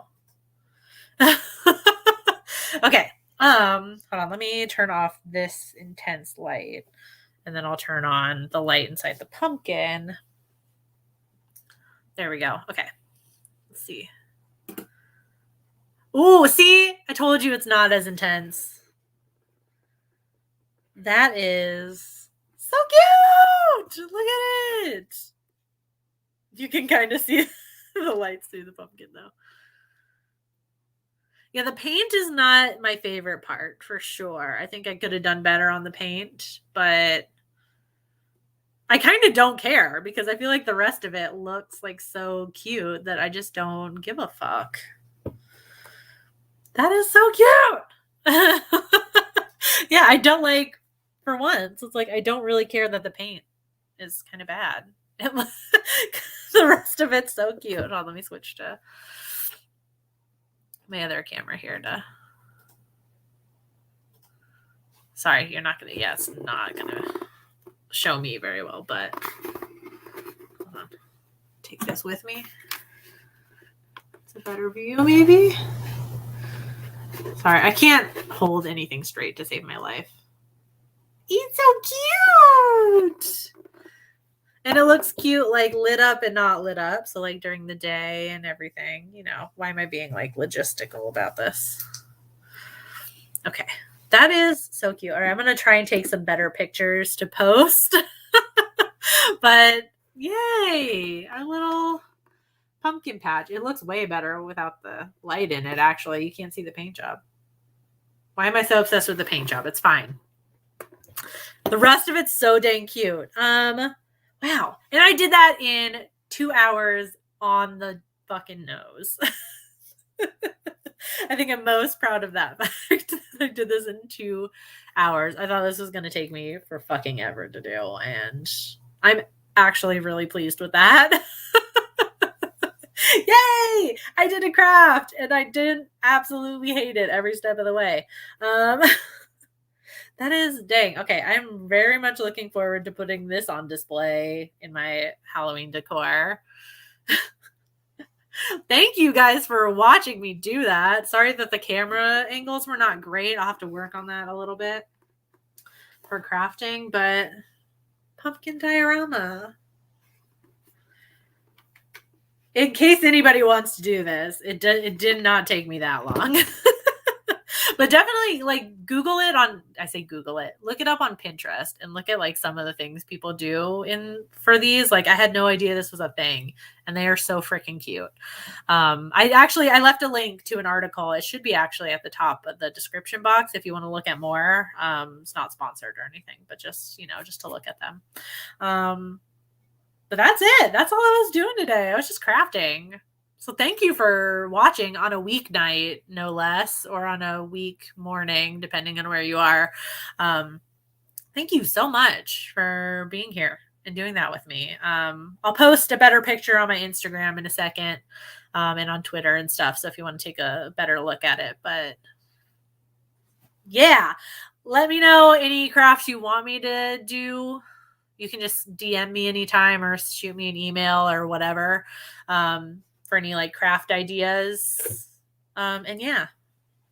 Okay. Hold on. Let me turn off this intense light and then I'll turn on the light inside the pumpkin. There we go. Okay. Let's see. Ooh, see? I told you it's not as intense. That is so cute. Look at it. You can kind of see the lights through the pumpkin though. Yeah, the paint is not my favorite part for sure. I think I could have done better on the paint, but I kind of don't care because I feel like the rest of it looks like so cute that I just don't give a fuck. That is so cute. Yeah, I don't like, for once, it's like I don't really care that the paint is kind of bad. The rest of it's so cute. Hold on, let me switch to my other camera here to. Sorry, you're not gonna. Yeah, it's not gonna show me very well, but hold on. Take this with me. It's a better view, maybe. Sorry, I can't hold anything straight to save my life. It's so cute. And it looks cute, like lit up and not lit up. So like during the day and everything, you know, why am I being like logistical about this? Okay. That is so cute. All right. I'm going to try and take some better pictures to post, but yay, our little pumpkin patch. It looks way better without the light in it. Actually, you can't see the paint job. Why am I so obsessed with the paint job? It's fine. The rest of it's so dang cute. Wow. And I did that in 2 hours on the fucking nose. I think I'm most proud of that fact. I did this in 2 hours. I thought this was going to take me for fucking ever to do. And I'm actually really pleased with that. Yay! I did a craft and I didn't absolutely hate it every step of the way. That is dang. Okay, I'm very much looking forward to putting this on display in my Halloween decor. Thank you guys for watching me do that. Sorry that the camera angles were not great. I'll have to work on that a little bit for crafting, but pumpkin diorama. In case anybody wants to do this, it did not take me that long. But definitely like Google it on, I say Google it, look it up on Pinterest and look at like some of the things people do for these. Like I had no idea this was a thing and they are so freaking cute. I left a link to an article. It should be actually at the top of the description box if you want to look at more. It's not sponsored or anything, but just, you know, just to look at them. But that's it. That's all I was doing today. I was just crafting. So thank you for watching on a weeknight, no less, or on a week morning, depending on where you are. Thank you so much for being here and doing that with me. I'll post a better picture on my Instagram in a second and on Twitter and stuff. So if you want to take a better look at it. But yeah, let me know any crafts you want me to do. You can just DM me anytime or shoot me an email or whatever. For any like craft ideas. And yeah,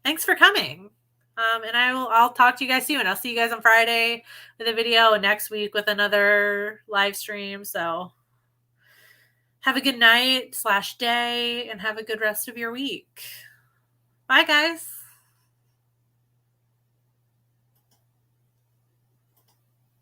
thanks for coming. And I'll talk to you guys soon. I'll see you guys on Friday with a video and next week with another live stream. So have a good night /day and have a good rest of your week. Bye guys.